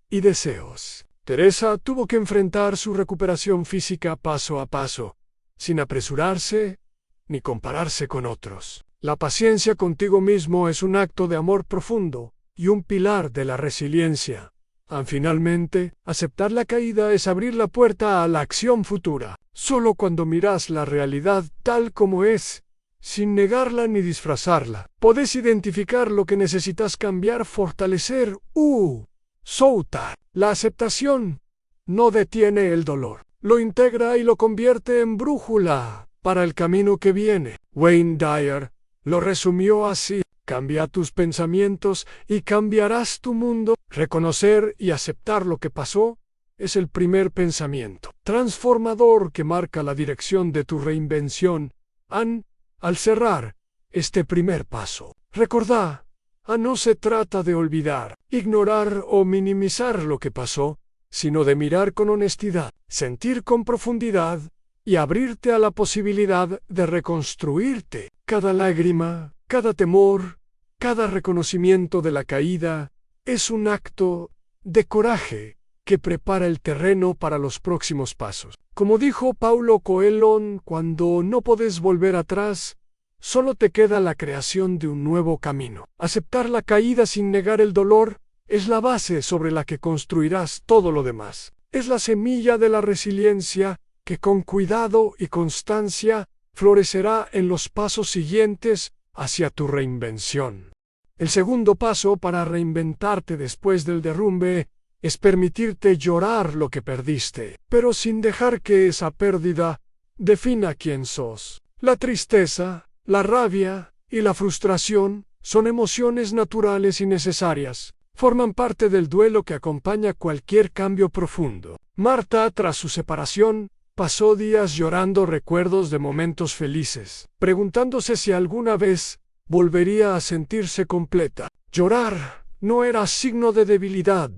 y deseos. Teresa tuvo que enfrentar su recuperación física paso a paso, sin apresurarse ni compararse con otros. La paciencia contigo mismo es un acto de amor profundo y un pilar de la resiliencia. Finalmente, aceptar la caída es abrir la puerta a la acción futura. Solo cuando miras la realidad tal como es, sin negarla ni disfrazarla, podés identificar lo que necesitas cambiar, fortalecer soltar. La aceptación no detiene el dolor, lo integra y lo convierte en brújula para el camino que viene. Wayne Dyer lo resumió así: cambia tus pensamientos y cambiarás tu mundo. Reconocer y aceptar lo que pasó es el primer pensamiento transformador que marca la dirección de tu reinvención. Al cerrar este primer paso, recordá, no se trata de olvidar, ignorar o minimizar lo que pasó, sino de mirar con honestidad, sentir con profundidad y abrirte a la posibilidad de reconstruirte. Cada lágrima, cada temor, cada reconocimiento de la caída es un acto de coraje que prepara el terreno para los próximos pasos. Como dijo Paulo Coelho, cuando no podés volver atrás, solo te queda la creación de un nuevo camino. Aceptar la caída sin negar el dolor es la base sobre la que construirás todo lo demás. Es la semilla de la resiliencia que con cuidado y constancia florecerá en los pasos siguientes hacia tu reinvención. El segundo paso para reinventarte después del derrumbe es permitirte llorar lo que perdiste, pero sin dejar que esa pérdida defina quién sos. La tristeza, la rabia y la frustración son emociones naturales y necesarias. Forman parte del duelo que acompaña cualquier cambio profundo. Marta, tras su separación, pasó días llorando recuerdos de momentos felices, preguntándose si alguna vez volvería a sentirse completa. Llorar no era signo de debilidad,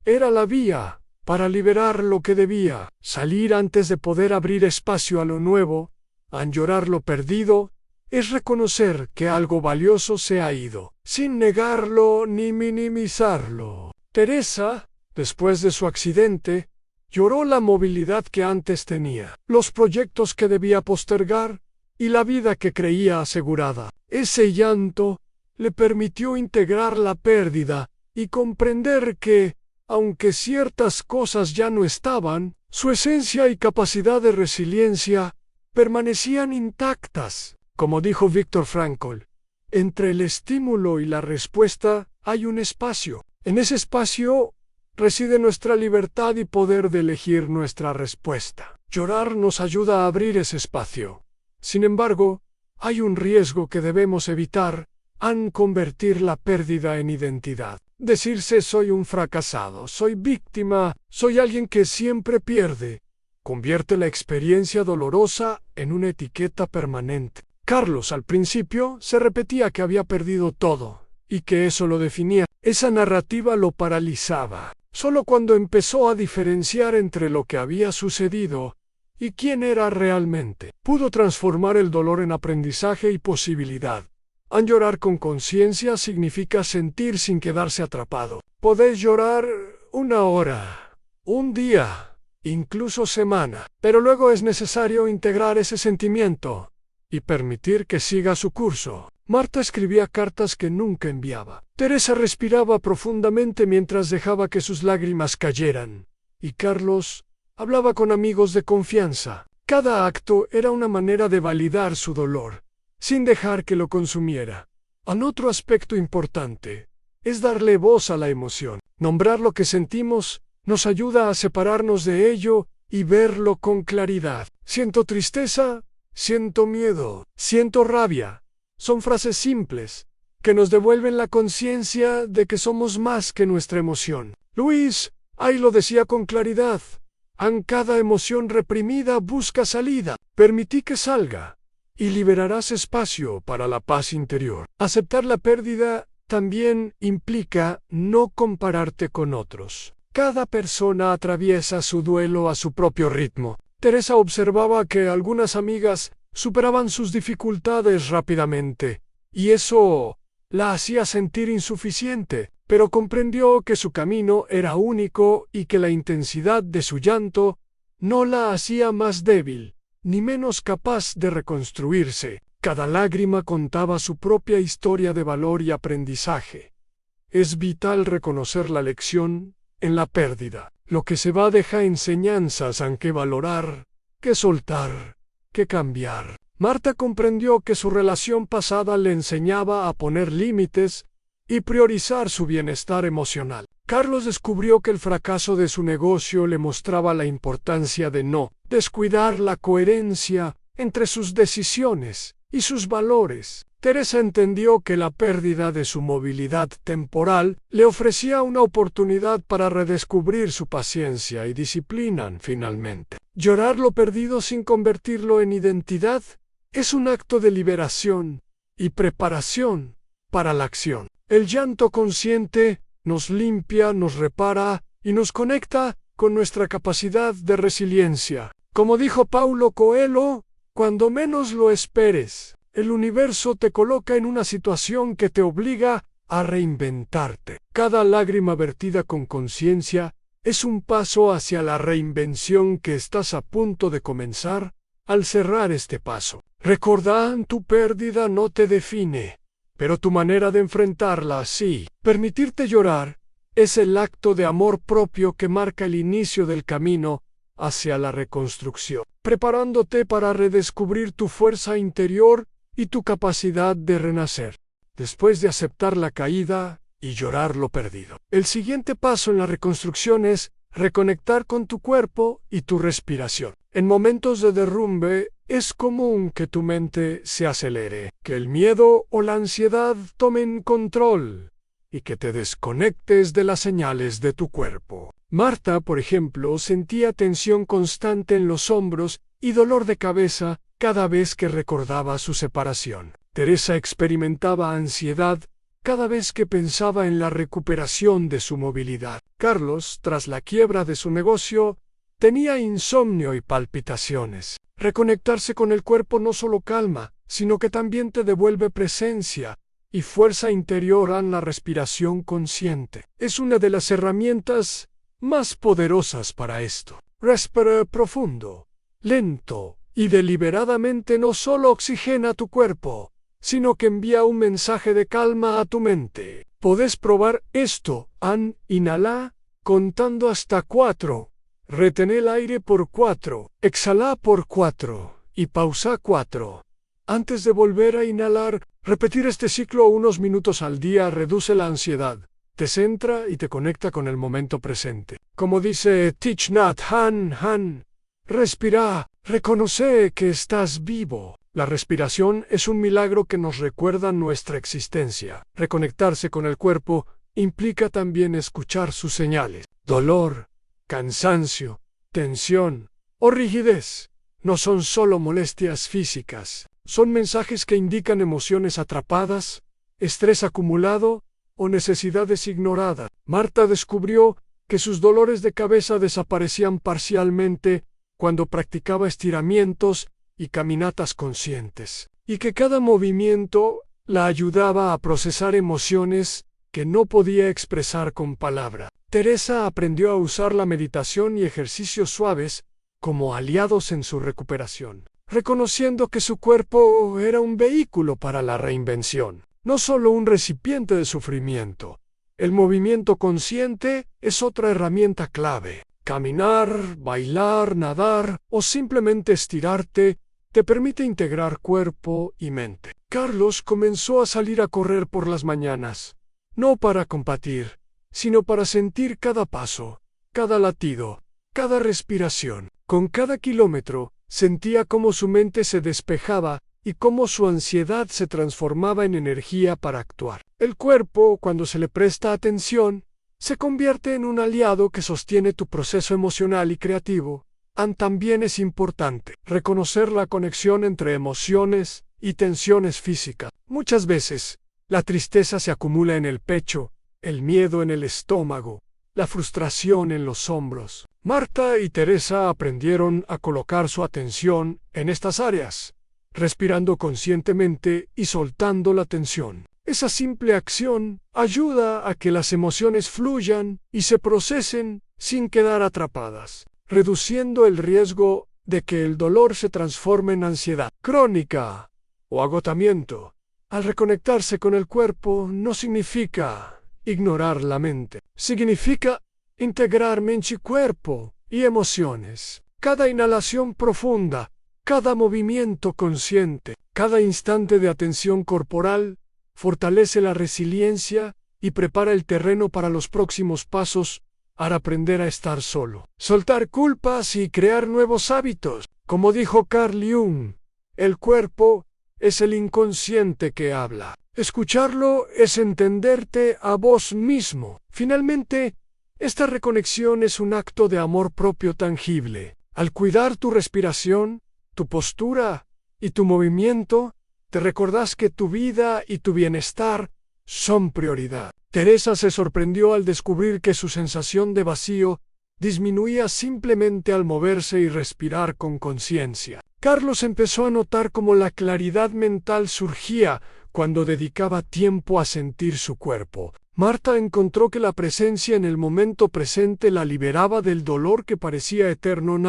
era la vía para liberar lo que debía salir antes de poder abrir espacio a lo nuevo. Llorar lo perdido es reconocer que algo valioso se ha ido, sin negarlo ni minimizarlo. Teresa, después de su accidente, lloró la movilidad que antes tenía, los proyectos que debía postergar y la vida que creía asegurada. Ese llanto le permitió integrar la pérdida y comprender que, aunque ciertas cosas ya no estaban, su esencia y capacidad de resiliencia permanecían intactas. Como dijo Viktor Frankl, entre el estímulo y la respuesta hay un espacio. En ese espacio reside nuestra libertad y poder de elegir nuestra respuesta. Llorar nos ayuda a abrir ese espacio. Sin embargo, hay un riesgo que debemos evitar: convertir la pérdida en identidad. Decirse soy un fracasado, soy víctima, soy alguien que siempre pierde, convierte la experiencia dolorosa en una etiqueta permanente. Carlos al principio se repetía que había perdido todo y que eso lo definía. Esa narrativa lo paralizaba. Solo cuando empezó a diferenciar entre lo que había sucedido y quién era realmente, pudo transformar el dolor en aprendizaje y posibilidad. Llorar con conciencia significa sentir sin quedarse atrapado. Podés llorar una hora, un día, incluso semana, pero luego es necesario integrar ese sentimiento y permitir que siga su curso. Marta escribía cartas que nunca enviaba. Teresa respiraba profundamente mientras dejaba que sus lágrimas cayeran. Y Carlos hablaba con amigos de confianza. Cada acto era una manera de validar su dolor, sin dejar que lo consumiera. Otro aspecto importante es darle voz a la emoción. Nombrar lo que sentimos nos ayuda a separarnos de ello y verlo con claridad. Siento tristeza, siento miedo, siento rabia. Son frases simples que nos devuelven la conciencia de que somos más que nuestra emoción. Luis Hay lo decía con claridad: cada emoción reprimida busca salida. Permití que salga y liberarás espacio para la paz interior. Aceptar la pérdida también implica no compararte con otros. Cada persona atraviesa su duelo a su propio ritmo. Teresa observaba que algunas amigas superaban sus dificultades rápidamente, y eso la hacía sentir insuficiente, pero comprendió que su camino era único y que la intensidad de su llanto no la hacía más débil, ni menos capaz de reconstruirse. Cada lágrima contaba su propia historia de valor y aprendizaje. Es vital reconocer la lección en la pérdida. Lo que se va deja enseñanzas en que valorar, que soltar, que cambiar. Marta comprendió que su relación pasada le enseñaba a poner límites y priorizar su bienestar emocional. Carlos descubrió que el fracaso de su negocio le mostraba la importancia de no descuidar la coherencia entre sus decisiones y sus valores. Teresa entendió que la pérdida de su movilidad temporal le ofrecía una oportunidad para redescubrir su paciencia y disciplina finalmente. Llorar lo perdido sin convertirlo en identidad es un acto de liberación y preparación para la acción. El llanto consciente nos limpia, nos repara y nos conecta con nuestra capacidad de resiliencia. Como dijo Paulo Coelho, cuando menos lo esperes, el universo te coloca en una situación que te obliga a reinventarte. Cada lágrima vertida con conciencia es un paso hacia la reinvención que estás a punto de comenzar al cerrar este paso. Recordá, tu pérdida no te define, pero tu manera de enfrentarla sí. Permitirte llorar es el acto de amor propio que marca el inicio del camino hacia la reconstrucción, preparándote para redescubrir tu fuerza interior y tu capacidad de renacer, después de aceptar la caída y llorar lo perdido. El siguiente paso en la reconstrucción es reconectar con tu cuerpo y tu respiración. En momentos de derrumbe, es común que tu mente se acelere, que el miedo o la ansiedad tomen control y que te desconectes de las señales de tu cuerpo. Marta, por ejemplo, sentía tensión constante en los hombros y dolor de cabeza cada vez que recordaba su separación. Teresa experimentaba ansiedad cada vez que pensaba en la recuperación de su movilidad. Carlos, tras la quiebra de su negocio, tenía insomnio y palpitaciones. Reconectarse con el cuerpo no solo calma, sino que también te devuelve presencia y fuerza interior en la respiración consciente. Es una de las herramientas más poderosas para esto. Respira profundo, lento y deliberadamente. No solo oxigena tu cuerpo, sino que envía un mensaje de calma a tu mente. Podés probar esto. Inhala contando hasta 4. Retén el aire por 4. Exhala por 4. Y pausa 4. Antes de volver a inhalar, repetir este ciclo unos minutos al día reduce la ansiedad, te centra y te conecta con el momento presente. Como dice Thich Nhat Hanh, respira, reconoce que estás vivo. La respiración es un milagro que nos recuerda nuestra existencia. Reconectarse con el cuerpo implica también escuchar sus señales. Dolor, cansancio, tensión o rigidez no son solo molestias físicas. Son mensajes que indican emociones atrapadas, estrés acumulado o necesidades ignoradas. Marta descubrió que sus dolores de cabeza desaparecían parcialmente cuando practicaba estiramientos y caminatas conscientes, y que cada movimiento la ayudaba a procesar emociones que no podía expresar con palabra. Teresa aprendió a usar la meditación y ejercicios suaves como aliados en su recuperación, reconociendo que su cuerpo era un vehículo para la reinvención, no solo un recipiente de sufrimiento. El movimiento consciente es otra herramienta clave. Caminar, bailar, nadar o simplemente estirarte te permite integrar cuerpo y mente. Carlos comenzó a salir a correr por las mañanas, no para competir, sino para sentir cada paso, cada latido, cada respiración. Con cada kilómetro, sentía cómo su mente se despejaba y cómo su ansiedad se transformaba en energía para actuar. El cuerpo, cuando se le presta atención, se convierte en un aliado que sostiene tu proceso emocional y creativo. También es importante reconocer la conexión entre emociones y tensiones físicas. Muchas veces, la tristeza se acumula en el pecho, el miedo en el estómago, la frustración en los hombros. Marta y Teresa aprendieron a colocar su atención en estas áreas, respirando conscientemente y soltando la tensión. Esa simple acción ayuda a que las emociones fluyan y se procesen sin quedar atrapadas, reduciendo el riesgo de que el dolor se transforme en ansiedad crónica o agotamiento. Al reconectarse con el cuerpo no significa ignorar la mente, significa integrar mente, cuerpo y emociones. Cada inhalación profunda, cada movimiento consciente, cada instante de atención corporal fortalece la resiliencia y prepara el terreno para los próximos pasos al aprender a estar solo. Soltar culpas y crear nuevos hábitos. Como dijo Carl Jung, el cuerpo es el inconsciente que habla. Escucharlo es entenderte a vos mismo. Finalmente, esta reconexión es un acto de amor propio tangible. Al cuidar tu respiración, tu postura y tu movimiento, te recordás que tu vida y tu bienestar son prioridad. Teresa se sorprendió al descubrir que su sensación de vacío disminuía simplemente al moverse y respirar con conciencia. Carlos empezó a notar cómo la claridad mental surgía cuando dedicaba tiempo a sentir su cuerpo. Marta encontró que la presencia en el momento presente la liberaba del dolor que parecía eterno.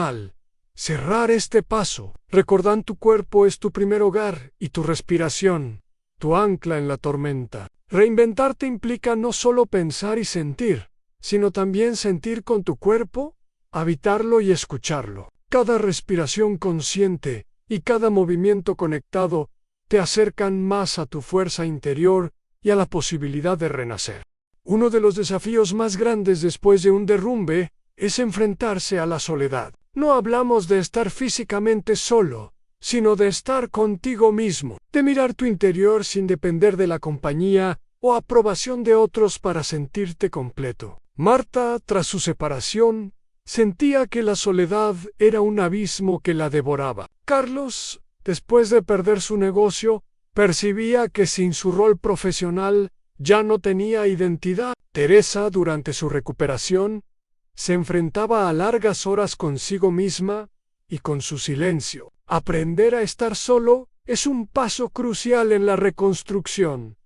Cerrar este paso, recordar tu cuerpo es tu primer hogar y tu respiración, tu ancla en la tormenta. Reinventarte implica no solo pensar y sentir, sino también sentir con tu cuerpo, habitarlo y escucharlo. Cada respiración consciente y cada movimiento conectado te acercan más a tu fuerza interior y a la posibilidad de renacer. Uno de los desafíos más grandes después de un derrumbe es enfrentarse a la soledad. No hablamos de estar físicamente solo, sino de estar contigo mismo, de mirar tu interior sin depender de la compañía o aprobación de otros para sentirte completo. Marta, tras su separación, sentía que la soledad era un abismo que la devoraba. Carlos, después de perder su negocio, percibía que sin su rol profesional ya no tenía identidad. Teresa, durante su recuperación, se enfrentaba a largas horas consigo misma y con su silencio. Aprender a estar solo es un paso crucial en la reconstrucción,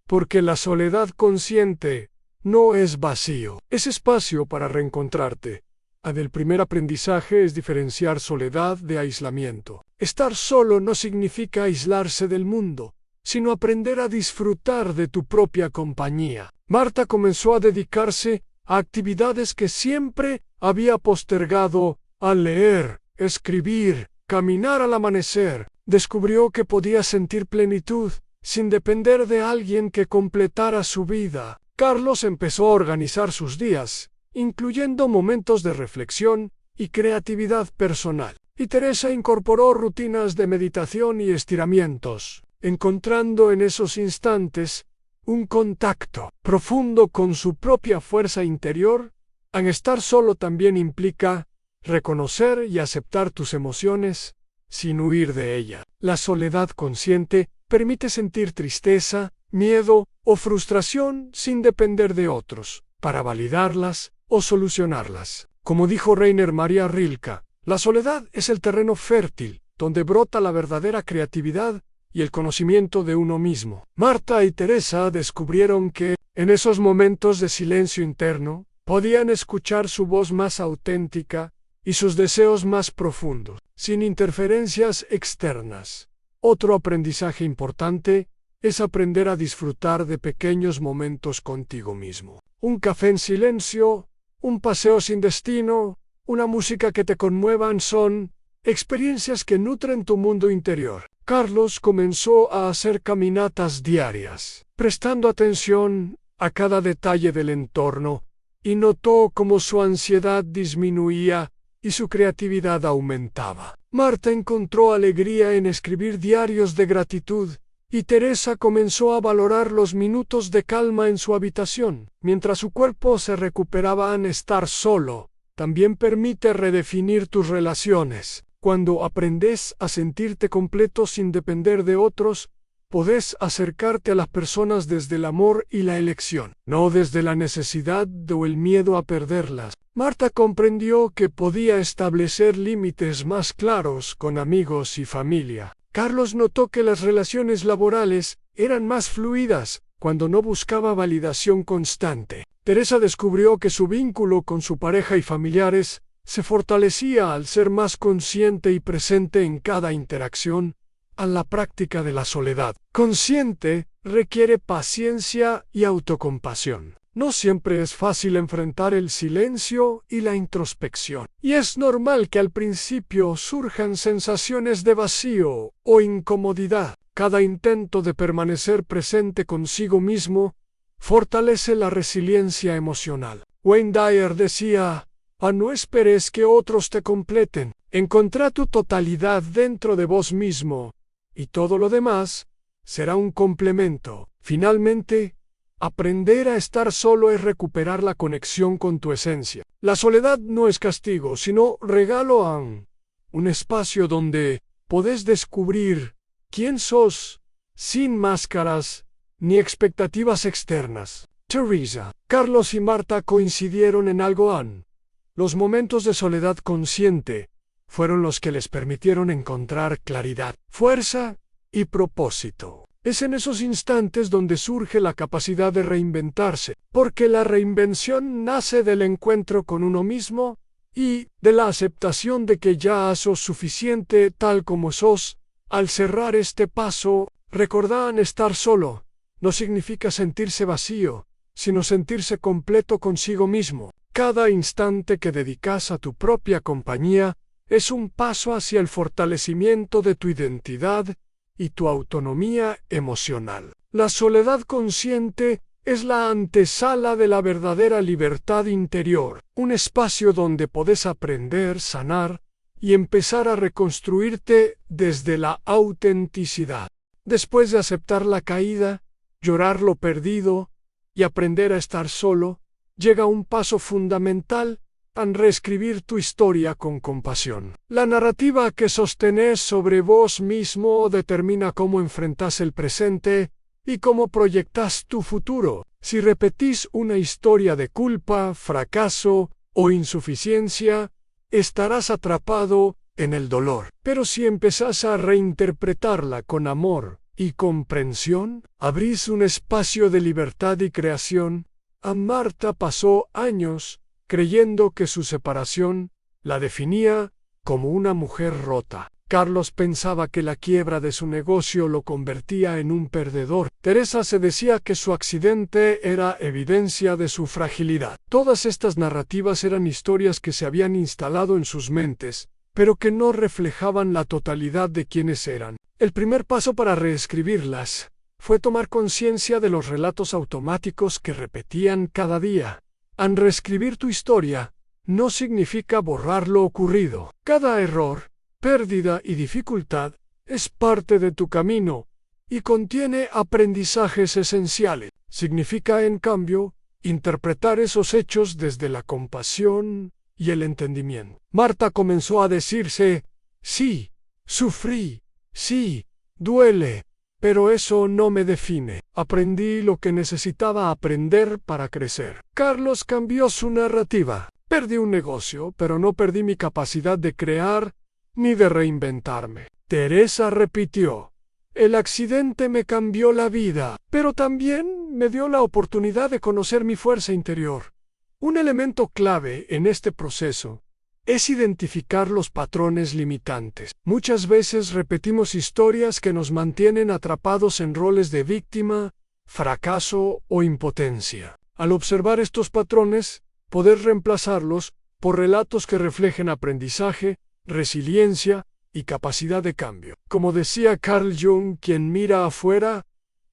porque la soledad consciente no es vacío, es espacio para reencontrarte. El primer aprendizaje es diferenciar soledad de aislamiento. Estar solo no significa aislarse del mundo, sino aprender a disfrutar de tu propia compañía. Marta comenzó a dedicarse a actividades que siempre había postergado: a leer, escribir, caminar al amanecer. Descubrió que podía sentir plenitud sin depender de alguien que completara su vida. Carlos empezó a organizar sus días, incluyendo momentos de reflexión y creatividad personal. Y Teresa incorporó rutinas de meditación y estiramientos, encontrando en esos instantes un contacto profundo con su propia fuerza interior. Estar solo también implica reconocer y aceptar tus emociones sin huir de ella. La soledad consciente permite sentir tristeza, miedo o frustración sin depender de otros, para validarlas o solucionarlas. Como dijo Rainer Maria Rilke, la soledad es el terreno fértil donde brota la verdadera creatividad y el conocimiento de uno mismo. Marta y Teresa descubrieron que, en esos momentos de silencio interno, podían escuchar su voz más auténtica y sus deseos más profundos, sin interferencias externas. Otro aprendizaje importante es aprender a disfrutar de pequeños momentos contigo mismo. Un café en silencio, un paseo sin destino, una música que te conmuevan son experiencias que nutren tu mundo interior. Carlos comenzó a hacer caminatas diarias, prestando atención a cada detalle del entorno, y notó cómo su ansiedad disminuía y su creatividad aumentaba. Marta encontró alegría en escribir diarios de gratitud, y Teresa comenzó a valorar los minutos de calma en su habitación. Mientras su cuerpo se recuperaba, estar solo también permite redefinir tus relaciones. Cuando aprendes a sentirte completo sin depender de otros, podés acercarte a las personas desde el amor y la elección, no desde la necesidad o el miedo a perderlas. Marta comprendió que podía establecer límites más claros con amigos y familia. Carlos notó que las relaciones laborales eran más fluidas cuando no buscaba validación constante. Teresa descubrió que su vínculo con su pareja y familiares se fortalecía al ser más consciente y presente en cada interacción. A la práctica de la soledad consciente requiere paciencia y autocompasión. No siempre es fácil enfrentar el silencio y la introspección, y es normal que al principio surjan sensaciones de vacío o incomodidad. Cada intento de permanecer presente consigo mismo fortalece la resiliencia emocional. Wayne Dyer decía, no esperes que otros te completen. Encontrá tu totalidad dentro de vos mismo, y todo lo demás será un complemento. Finalmente, aprender a estar solo es recuperar la conexión con tu esencia. La soledad no es castigo, sino regalo a un espacio donde podés descubrir quién sos sin máscaras ni expectativas externas. Teresa. Carlos y Marta coincidieron en algo. Los momentos de soledad consciente fueron los que les permitieron encontrar claridad, fuerza y propósito. Es en esos instantes donde surge la capacidad de reinventarse, porque la reinvención nace del encuentro con uno mismo y de la aceptación de que ya sos suficiente tal como sos. Al cerrar este paso, recordá estar solo no significa sentirse vacío, sino sentirse completo consigo mismo. Cada instante que dedicas a tu propia compañía es un paso hacia el fortalecimiento de tu identidad y tu autonomía emocional. La soledad consciente es la antesala de la verdadera libertad interior, un espacio donde podés aprender, sanar y empezar a reconstruirte desde la autenticidad. Después de aceptar la caída, llorar lo perdido y aprender a estar solo, llega un paso fundamental en reescribir tu historia con compasión. La narrativa que sostenés sobre vos mismo determina cómo enfrentás el presente y cómo proyectás tu futuro. Si repetís una historia de culpa, fracaso o insuficiencia, estarás atrapado en el dolor. Pero si empezás a reinterpretarla con amor y comprensión, abrís un espacio de libertad y creación. A Marta pasó años creyendo que su separación la definía como una mujer rota. Carlos pensaba que la quiebra de su negocio lo convertía en un perdedor. Teresa se decía que su accidente era evidencia de su fragilidad. Todas estas narrativas eran historias que se habían instalado en sus mentes, pero que no reflejaban la totalidad de quienes eran. El primer paso para reescribirlas fue tomar conciencia de los relatos automáticos que repetían cada día. Al reescribir tu historia, no significa borrar lo ocurrido. Cada error, pérdida y dificultad es parte de tu camino y contiene aprendizajes esenciales. Significa, en cambio, interpretar esos hechos desde la compasión y el entendimiento. Marta comenzó a decirse, sí, sufrí, sí, duele, pero eso no me define. Aprendí lo que necesitaba aprender para crecer. Carlos cambió su narrativa. Perdí un negocio, pero no perdí mi capacidad de crear ni de reinventarme. Teresa repitió, el accidente me cambió la vida, pero también me dio la oportunidad de conocer mi fuerza interior. Un elemento clave en este proceso es identificar los patrones limitantes. Muchas veces repetimos historias que nos mantienen atrapados en roles de víctima, fracaso o impotencia. Al observar estos patrones, poder reemplazarlos por relatos que reflejen aprendizaje, resiliencia y capacidad de cambio. Como decía Carl Jung, quien mira afuera,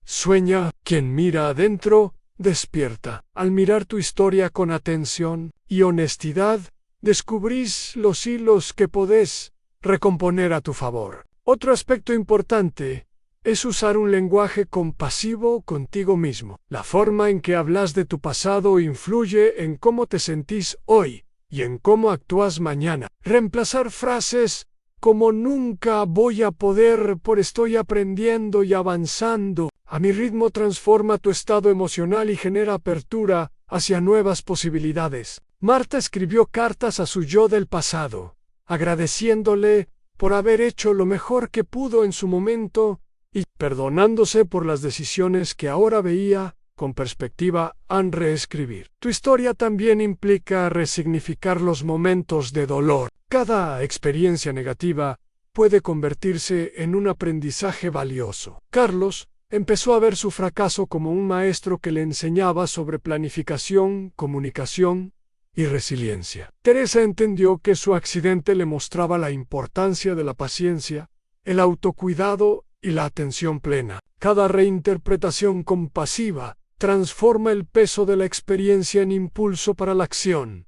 sueña; quien mira adentro, despierta. Al mirar tu historia con atención y honestidad, descubrís los hilos que podés recomponer a tu favor. Otro aspecto importante es usar un lenguaje compasivo contigo mismo. La forma en que hablas de tu pasado influye en cómo te sentís hoy y en cómo actúas mañana. Reemplazar frases como nunca voy a poder por estoy aprendiendo y avanzando a mi ritmo transforma tu estado emocional y genera apertura hacia nuevas posibilidades. Marta escribió cartas a su yo del pasado, agradeciéndole por haber hecho lo mejor que pudo en su momento y perdonándose por las decisiones que ahora veía con perspectiva al reescribir. Tu historia también implica resignificar los momentos de dolor. Cada experiencia negativa puede convertirse en un aprendizaje valioso. Carlos empezó a ver su fracaso como un maestro que le enseñaba sobre planificación, comunicación y resiliencia. Teresa entendió que su accidente le mostraba la importancia de la paciencia, el autocuidado y la atención plena. Cada reinterpretación compasiva transforma el peso de la experiencia en impulso para la acción.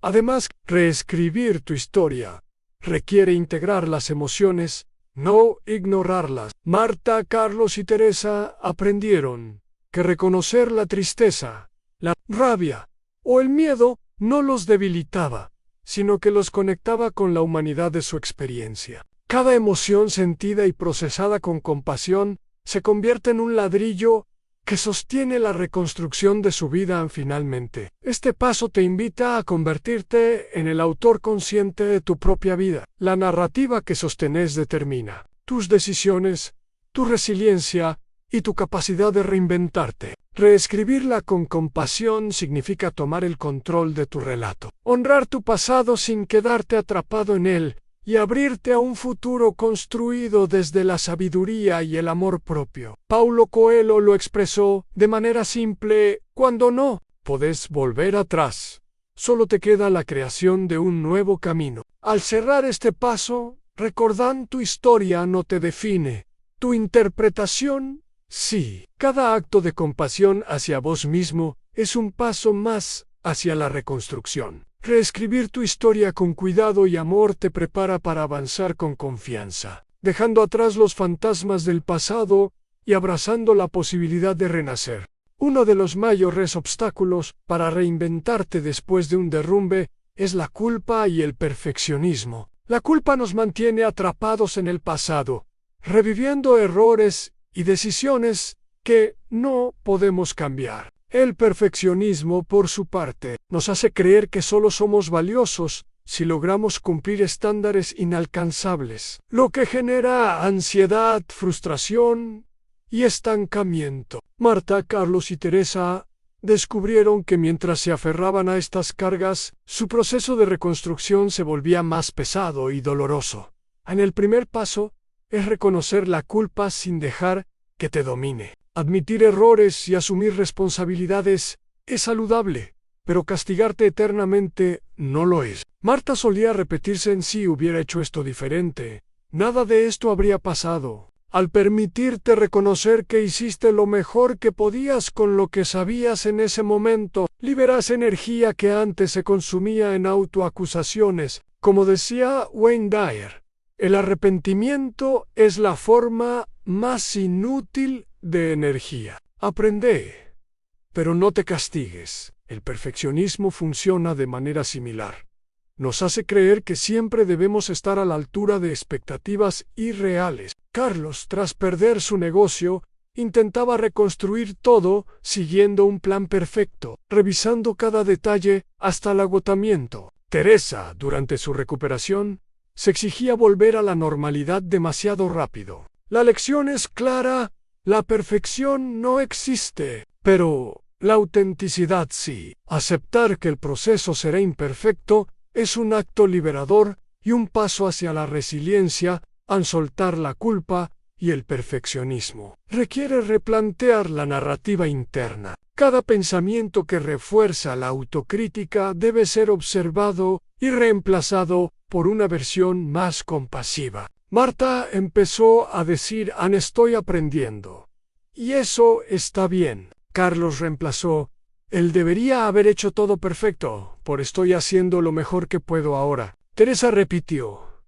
Además, reescribir tu historia requiere integrar las emociones, no ignorarlas. Marta, Carlos y Teresa aprendieron que reconocer la tristeza, la rabia o el miedo no los debilitaba, sino que los conectaba con la humanidad de su experiencia. Cada emoción sentida y procesada con compasión se convierte en un ladrillo que sostiene la reconstrucción de su vida finalmente. Este paso te invita a convertirte en el autor consciente de tu propia vida. La narrativa que sostenes determina tus decisiones, tu resiliencia y tu capacidad de reinventarte. Reescribirla con compasión significa tomar el control de tu relato, honrar tu pasado sin quedarte atrapado en él y abrirte a un futuro construido desde la sabiduría y el amor propio. Paulo Coelho lo expresó de manera simple: cuando no podés volver atrás, solo te queda la creación de un nuevo camino. Al cerrar este paso, recordar tu historia no te define, tu interpretación sí. Cada acto de compasión hacia vos mismo es un paso más hacia la reconstrucción. Reescribir tu historia con cuidado y amor te prepara para avanzar con confianza, dejando atrás los fantasmas del pasado y abrazando la posibilidad de renacer. Uno de los mayores obstáculos para reinventarte después de un derrumbe es la culpa y el perfeccionismo. La culpa nos mantiene atrapados en el pasado, reviviendo errores y decisiones que no podemos cambiar. El perfeccionismo, por su parte, nos hace creer que solo somos valiosos si logramos cumplir estándares inalcanzables, lo que genera ansiedad, frustración y estancamiento. Marta, Carlos y Teresa descubrieron que mientras se aferraban a estas cargas, su proceso de reconstrucción se volvía más pesado y doloroso. En el primer paso es reconocer la culpa sin dejar que te domine. Admitir errores y asumir responsabilidades es saludable, pero castigarte eternamente no lo es. Marta solía repetirse en sí: hubiera hecho esto diferente, nada de esto habría pasado. Al permitirte reconocer que hiciste lo mejor que podías con lo que sabías en ese momento, liberas energía que antes se consumía en autoacusaciones. Como decía Wayne Dyer, el arrepentimiento es la forma más inútil de energía. Aprende, pero no te castigues. El perfeccionismo funciona de manera similar. Nos hace creer que siempre debemos estar a la altura de expectativas irreales. Carlos, tras perder su negocio, intentaba reconstruir todo siguiendo un plan perfecto, revisando cada detalle hasta el agotamiento. Teresa, durante su recuperación, se exigía volver a la normalidad demasiado rápido. La lección es clara: la perfección no existe, pero la autenticidad sí. Aceptar que el proceso será imperfecto es un acto liberador y un paso hacia la resiliencia al soltar la culpa y el perfeccionismo. Requiere replantear la narrativa interna. Cada pensamiento que refuerza la autocrítica debe ser observado y reemplazado por una versión más compasiva. Marta empezó a decir: estoy aprendiendo. Y eso está bien. Carlos reemplazó: él debería haber hecho todo perfecto, por estoy haciendo lo mejor que puedo ahora. Teresa repitió: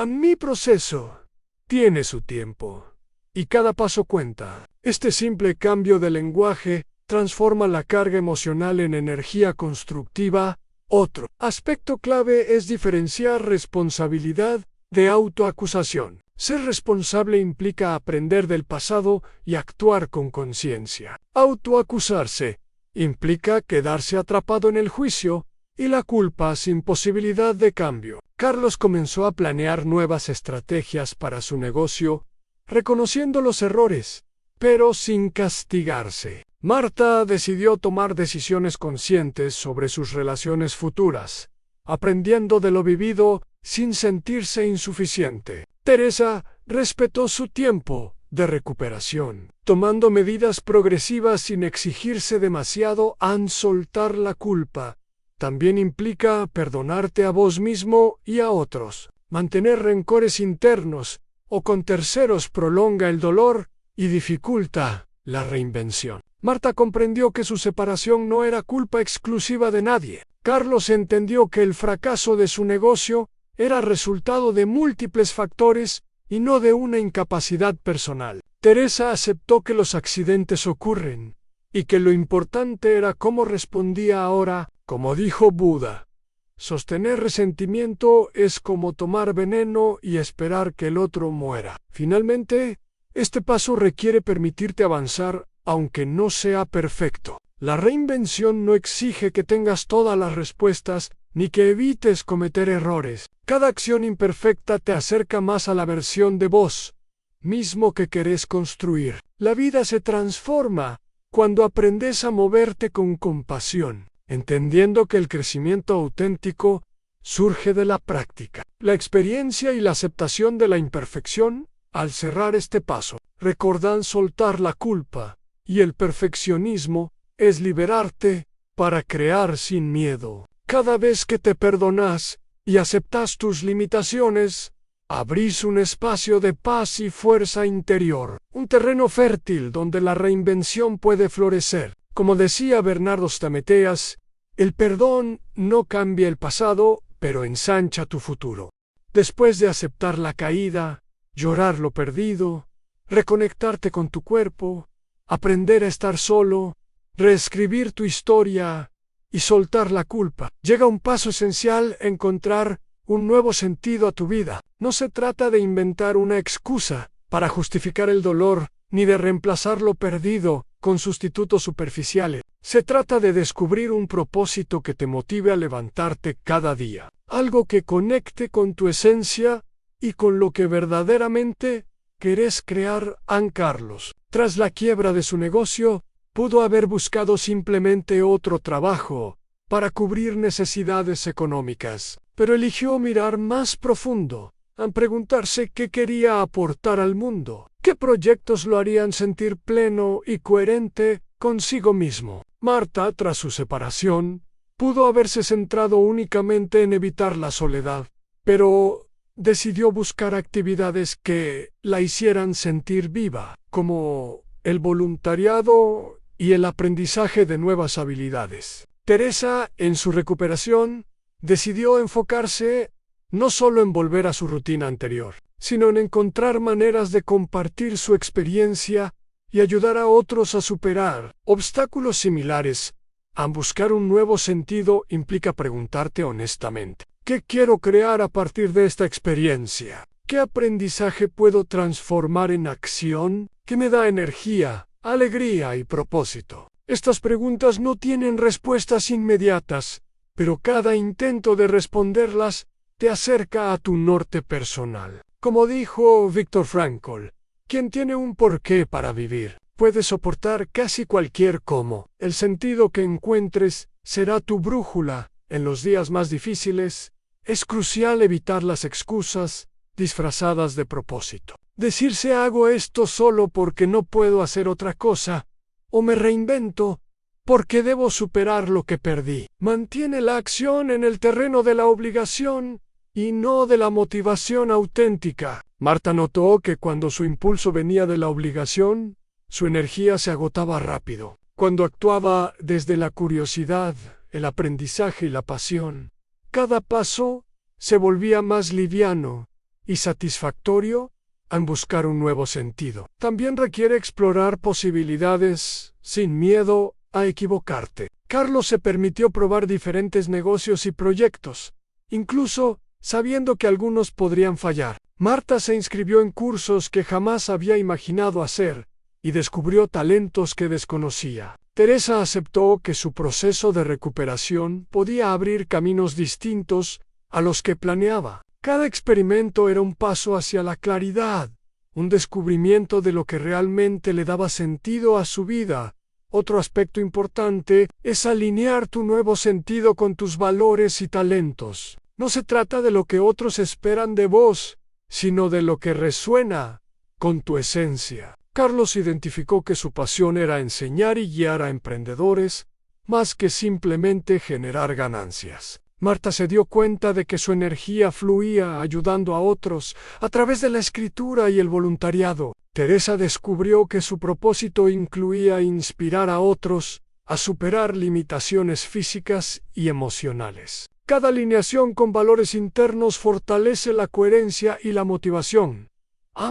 mi proceso tiene su tiempo, y cada paso cuenta. Este simple cambio de lenguaje transforma la carga emocional en energía constructiva. Otro aspecto clave es diferenciar responsabilidad de autoacusación. Ser responsable implica aprender del pasado y actuar con conciencia. Autoacusarse implica quedarse atrapado en el juicio y la culpa sin posibilidad de cambio. Carlos comenzó a planear nuevas estrategias para su negocio, reconociendo los errores, pero sin castigarse. Marta decidió tomar decisiones conscientes sobre sus relaciones futuras, aprendiendo de lo vivido sin sentirse insuficiente. Teresa respetó su tiempo de recuperación, tomando medidas progresivas sin exigirse demasiado. Soltar la culpa también implica perdonarte a vos mismo y a otros. Mantener rencores internos o con terceros prolonga el dolor y dificulta la reinvención. Marta comprendió que su separación no era culpa exclusiva de nadie. Carlos entendió que el fracaso de su negocio era resultado de múltiples factores y no de una incapacidad personal. Teresa aceptó que los accidentes ocurren y que lo importante era cómo respondía ahora. Como dijo Buda, sostener resentimiento es como tomar veneno y esperar que el otro muera. Finalmente, este paso requiere permitirte avanzar, aunque no sea perfecto. La reinvención no exige que tengas todas las respuestas ni que evites cometer errores. Cada acción imperfecta te acerca más a la versión de vos mismo que querés construir. La vida se transforma cuando aprendes a moverte con compasión, entendiendo que el crecimiento auténtico surge de la práctica. La experiencia y la aceptación de la imperfección, al cerrar este paso, recordad soltar la culpa y el perfeccionismo es liberarte para crear sin miedo. Cada vez que te perdonás y aceptas tus limitaciones, abrís un espacio de paz y fuerza interior, un terreno fértil donde la reinvención puede florecer. Como decía Bernardo Stameteas, el perdón no cambia el pasado, pero ensancha tu futuro. Después de aceptar la caída, llorar lo perdido, reconectarte con tu cuerpo, aprender a estar solo, reescribir tu historia y soltar la culpa, llega un paso esencial: encontrar un nuevo sentido a tu vida. No se trata de inventar una excusa para justificar el dolor, ni de reemplazar lo perdido con sustitutos superficiales. Se trata de descubrir un propósito que te motive a levantarte cada día, algo que conecte con tu esencia y con lo que verdaderamente querés crear. Ann Carlos, tras la quiebra de su negocio, pudo haber buscado simplemente otro trabajo para cubrir necesidades económicas, pero eligió mirar más profundo, a preguntarse qué quería aportar al mundo, qué proyectos lo harían sentir pleno y coherente consigo mismo. Marta, tras su separación, pudo haberse centrado únicamente en evitar la soledad, pero decidió buscar actividades que la hicieran sentir viva, como el voluntariado y el aprendizaje de nuevas habilidades. Teresa, en su recuperación, decidió enfocarse no solo en volver a su rutina anterior, sino en encontrar maneras de compartir su experiencia y ayudar a otros a superar obstáculos similares. A buscar un nuevo sentido implica preguntarte honestamente: ¿qué quiero crear a partir de esta experiencia? ¿Qué aprendizaje puedo transformar en acción que me da energía, alegría y propósito? Estas preguntas no tienen respuestas inmediatas, pero cada intento de responderlas te acerca a tu norte personal. Como dijo Viktor Frankl, quien tiene un porqué para vivir puede soportar casi cualquier cómo. El sentido que encuentres será tu brújula en los días más difíciles. Es crucial evitar las excusas disfrazadas de propósito. Decirse hago esto solo porque no puedo hacer otra cosa, o me reinvento porque debo superar lo que perdí. Mantiene la acción en el terreno de la obligación y no de la motivación auténtica. Marta notó que cuando su impulso venía de la obligación, su energía se agotaba rápido. Cuando actuaba desde la curiosidad, el aprendizaje y la pasión, cada paso se volvía más liviano y satisfactorio en buscar un nuevo sentido. También requiere explorar posibilidades sin miedo a equivocarte. Carlos se permitió probar diferentes negocios y proyectos, incluso sabiendo que algunos podrían fallar. Marta se inscribió en cursos que jamás había imaginado hacer y descubrió talentos que desconocía. Teresa aceptó que su proceso de recuperación podía abrir caminos distintos a los que planeaba. Cada experimento era un paso hacia la claridad, un descubrimiento de lo que realmente le daba sentido a su vida. Otro aspecto importante es alinear tu nuevo sentido con tus valores y talentos. No se trata de lo que otros esperan de vos, sino de lo que resuena con tu esencia. Carlos identificó que su pasión era enseñar y guiar a emprendedores, más que simplemente generar ganancias. Marta se dio cuenta de que su energía fluía ayudando a otros a través de la escritura y el voluntariado. Teresa descubrió que su propósito incluía inspirar a otros a superar limitaciones físicas y emocionales. Cada alineación con valores internos fortalece la coherencia y la motivación.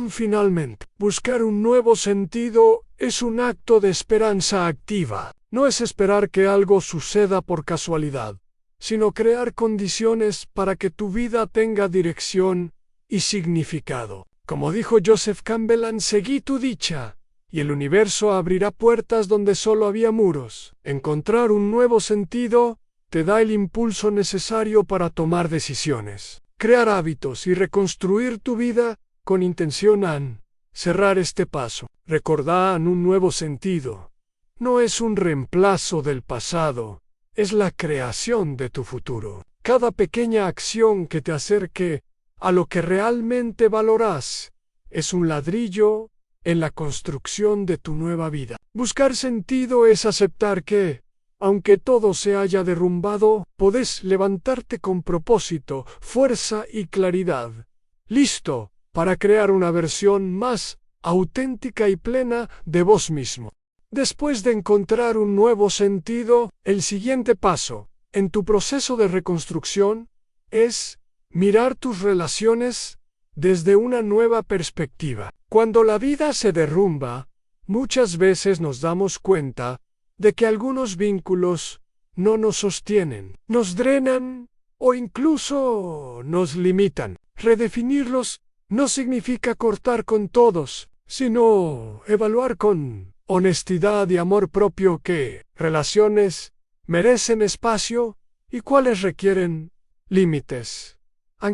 Finalmente, buscar un nuevo sentido es un acto de esperanza activa. No es esperar que algo suceda por casualidad, sino crear condiciones para que tu vida tenga dirección y significado. Como dijo Joseph Campbell, seguí tu dicha, y el universo abrirá puertas donde solo había muros. Encontrar un nuevo sentido te da el impulso necesario para tomar decisiones, crear hábitos y reconstruir tu vida con intención. Cerrar este paso, recordar un nuevo sentido. No es un reemplazo del pasado, es la creación de tu futuro. Cada pequeña acción que te acerque a lo que realmente valoras es un ladrillo en la construcción de tu nueva vida. Buscar sentido es aceptar que, aunque todo se haya derrumbado, podés levantarte con propósito, fuerza y claridad. Listo para crear una versión más auténtica y plena de vos mismo. Después de encontrar un nuevo sentido, el siguiente paso en tu proceso de reconstrucción es mirar tus relaciones desde una nueva perspectiva. Cuando la vida se derrumba, muchas veces nos damos cuenta de que algunos vínculos no nos sostienen, nos drenan o incluso nos limitan. Redefinirlos no significa cortar con todos, sino evaluar con honestidad y amor propio qué relaciones merecen espacio y cuáles requieren límites.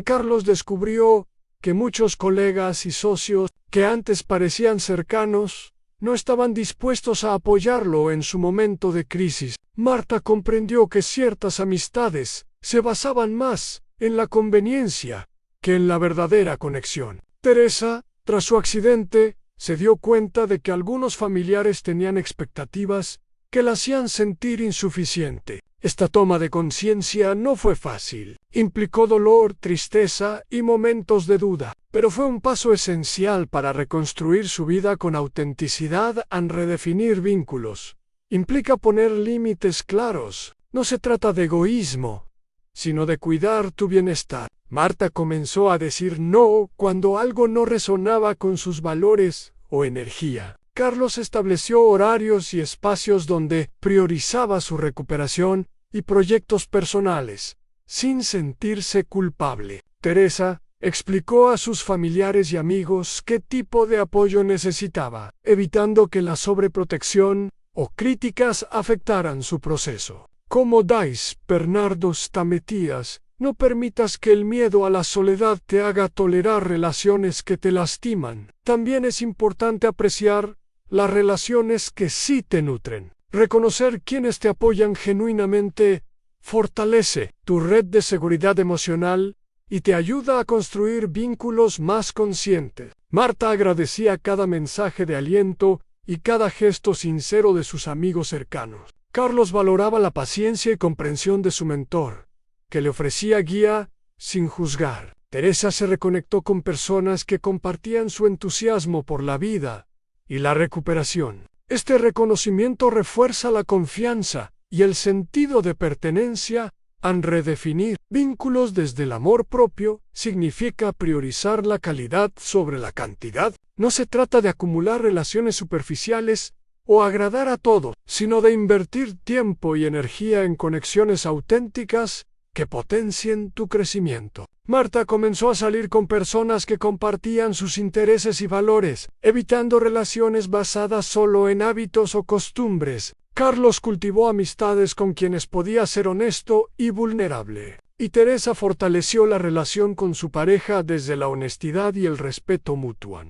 Carlos descubrió que muchos colegas y socios que antes parecían cercanos no estaban dispuestos a apoyarlo en su momento de crisis. Marta comprendió que ciertas amistades se basaban más en la conveniencia que en la verdadera conexión. Teresa, tras su accidente, se dio cuenta de que algunos familiares tenían expectativas que la hacían sentir insuficiente. Esta toma de conciencia no fue fácil. Implicó dolor, tristeza y momentos de duda, pero fue un paso esencial para reconstruir su vida con autenticidad y redefinir vínculos. Implica poner límites claros. No se trata de egoísmo, sino de cuidar tu bienestar. Marta comenzó a decir no cuando algo no resonaba con sus valores o energía. Carlos estableció horarios y espacios donde priorizaba su recuperación y proyectos personales, sin sentirse culpable. Teresa explicó a sus familiares y amigos qué tipo de apoyo necesitaba, evitando que la sobreprotección o críticas afectaran su proceso. Como dice Bernardo Stametías, no permitas que el miedo a la soledad te haga tolerar relaciones que te lastiman. También es importante apreciar las relaciones que sí te nutren. Reconocer quienes te apoyan genuinamente fortalece tu red de seguridad emocional y te ayuda a construir vínculos más conscientes. Marta agradecía cada mensaje de aliento y cada gesto sincero de sus amigos cercanos. Carlos valoraba la paciencia y comprensión de su mentor, que le ofrecía guía sin juzgar. Teresa se reconectó con personas que compartían su entusiasmo por la vida y la recuperación. Este reconocimiento refuerza la confianza y el sentido de pertenencia. Redefinir vínculos desde el amor propio significa priorizar la calidad sobre la cantidad. No se trata de acumular relaciones superficiales o agradar a todos, sino de invertir tiempo y energía en conexiones auténticas que potencien tu crecimiento. Marta comenzó a salir con personas que compartían sus intereses y valores, evitando relaciones basadas solo en hábitos o costumbres. Carlos cultivó amistades con quienes podía ser honesto y vulnerable. Y Teresa fortaleció la relación con su pareja desde la honestidad y el respeto mutuo.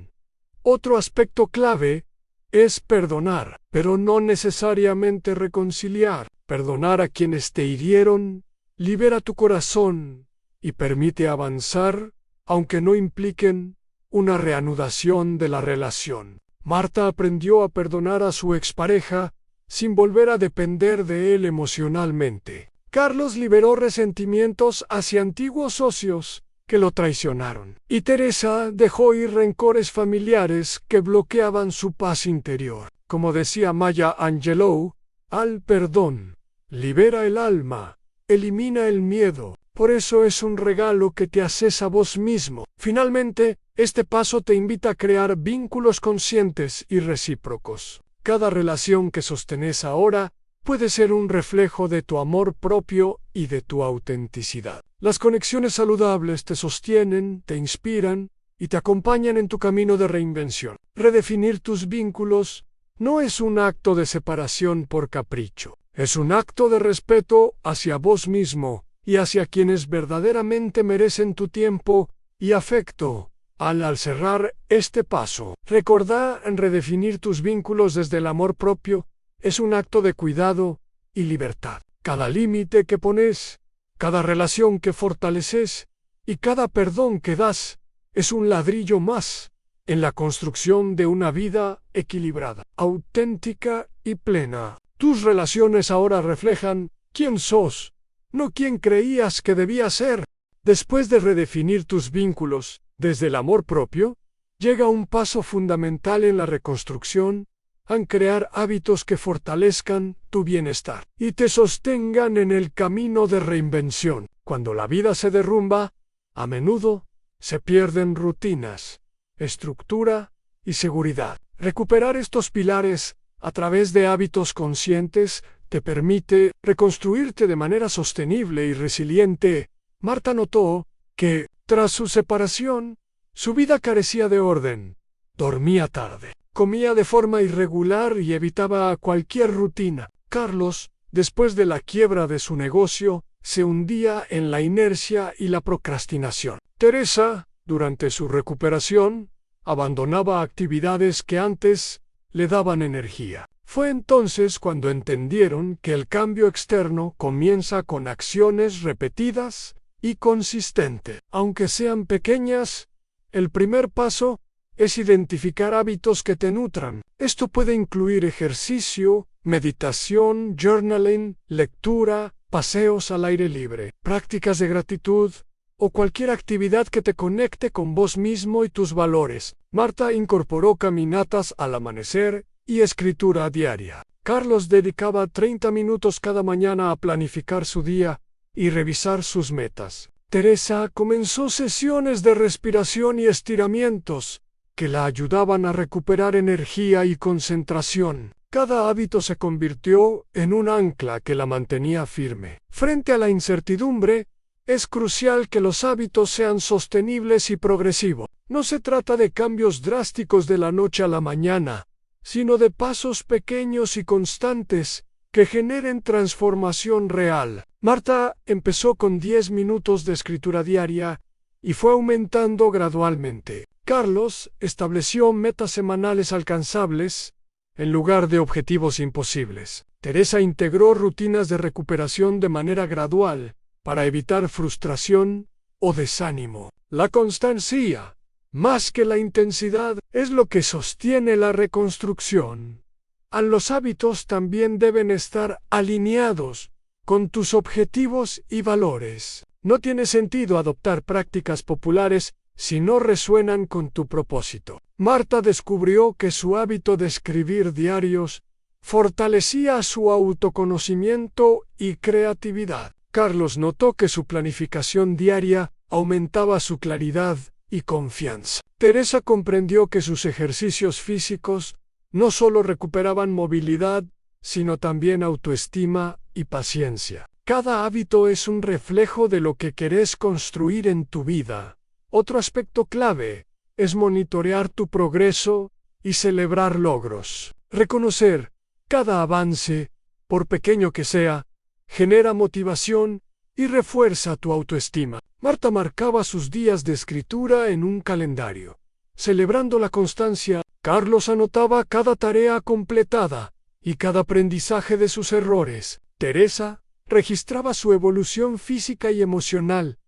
Otro aspecto clave es perdonar, pero no necesariamente reconciliar. Perdonar a quienes te hirieron libera tu corazón y permite avanzar, aunque no impliquen una reanudación de la relación. Marta aprendió a perdonar a su expareja sin volver a depender de él emocionalmente. Carlos liberó resentimientos hacia antiguos socios que lo traicionaron. Y Teresa dejó ir rencores familiares que bloqueaban su paz interior. Como decía Maya Angelou, al perdón libera el alma, elimina el miedo. Por eso es un regalo que te haces a vos mismo. Finalmente, este paso te invita a crear vínculos conscientes y recíprocos. Cada relación que sostenés ahora puede ser un reflejo de tu amor propio y de tu autenticidad. Las conexiones saludables te sostienen, te inspiran y te acompañan en tu camino de reinvención. Redefinir tus vínculos no es un acto de separación por capricho. Es un acto de respeto hacia vos mismo y hacia quienes verdaderamente merecen tu tiempo y afecto. Al cerrar este paso, recordá redefinir tus vínculos desde el amor propio es un acto de cuidado y libertad. Cada límite que pones, cada relación que fortaleces y cada perdón que das es un ladrillo más en la construcción de una vida equilibrada, auténtica y plena. Tus relaciones ahora reflejan quién sos, no quién creías que debías ser. Después de redefinir tus vínculos desde el amor propio, llega un paso fundamental en la reconstrucción, en crear hábitos que fortalezcan tu bienestar y te sostengan en el camino de reinvención. Cuando la vida se derrumba, a menudo se pierden rutinas, estructura y seguridad. Recuperar estos pilares a través de hábitos conscientes te permite reconstruirte de manera sostenible y resiliente. Marta notó que, tras su separación, su vida carecía de orden. Dormía tarde, comía de forma irregular y evitaba cualquier rutina. Carlos, después de la quiebra de su negocio, se hundía en la inercia y la procrastinación. Teresa, durante su recuperación, abandonaba actividades que antes le daban energía. Fue entonces cuando entendieron que el cambio externo comienza con acciones repetidas y consistentes. Aunque sean pequeñas, el primer paso es identificar hábitos que te nutran. Esto puede incluir ejercicio, meditación, journaling, lectura, paseos al aire libre, prácticas de gratitud o cualquier actividad que te conecte con vos mismo y tus valores. Marta incorporó caminatas al amanecer y escritura diaria. Carlos dedicaba 30 minutos cada mañana a planificar su día y revisar sus metas. Teresa comenzó sesiones de respiración y estiramientos que la ayudaban a recuperar energía y concentración. Cada hábito se convirtió en un ancla que la mantenía firme. Frente a la incertidumbre, es crucial que los hábitos sean sostenibles y progresivos. No se trata de cambios drásticos de la noche a la mañana, sino de pasos pequeños y constantes que generen transformación real. Marta empezó con 10 minutos de escritura diaria y fue aumentando gradualmente. Carlos estableció metas semanales alcanzables en lugar de objetivos imposibles. Teresa integró rutinas de recuperación de manera gradual para evitar frustración o desánimo. La constancia, más que la intensidad, es lo que sostiene la reconstrucción. Los hábitos también deben estar alineados con tus objetivos y valores. No tiene sentido adoptar prácticas populares si no resuenan con tu propósito. Marta descubrió que su hábito de escribir diarios fortalecía su autoconocimiento y creatividad. Carlos notó que su planificación diaria aumentaba su claridad y confianza. Teresa comprendió que sus ejercicios físicos no solo recuperaban movilidad, sino también autoestima y paciencia. Cada hábito es un reflejo de lo que querés construir en tu vida. Otro aspecto clave es monitorear tu progreso y celebrar logros. Reconocer cada avance, por pequeño que sea, genera motivación y refuerza tu autoestima. Marta marcaba sus días de escritura en un calendario. Celebrando la constancia, Carlos anotaba cada tarea completada y cada aprendizaje de sus errores. Teresa registraba su evolución física y emocional,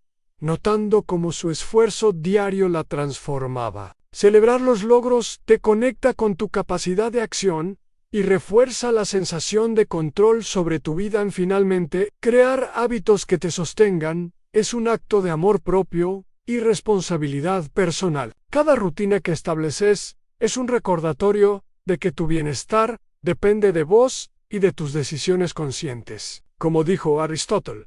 notando cómo su esfuerzo diario la transformaba. Celebrar los logros te conecta con tu capacidad de acción y refuerza la sensación de control sobre tu vida. Finalmente, crear hábitos que te sostengan es un acto de amor propio y responsabilidad personal. Cada rutina que estableces es un recordatorio de que tu bienestar depende de vos y de tus decisiones conscientes. Como dijo Aristóteles,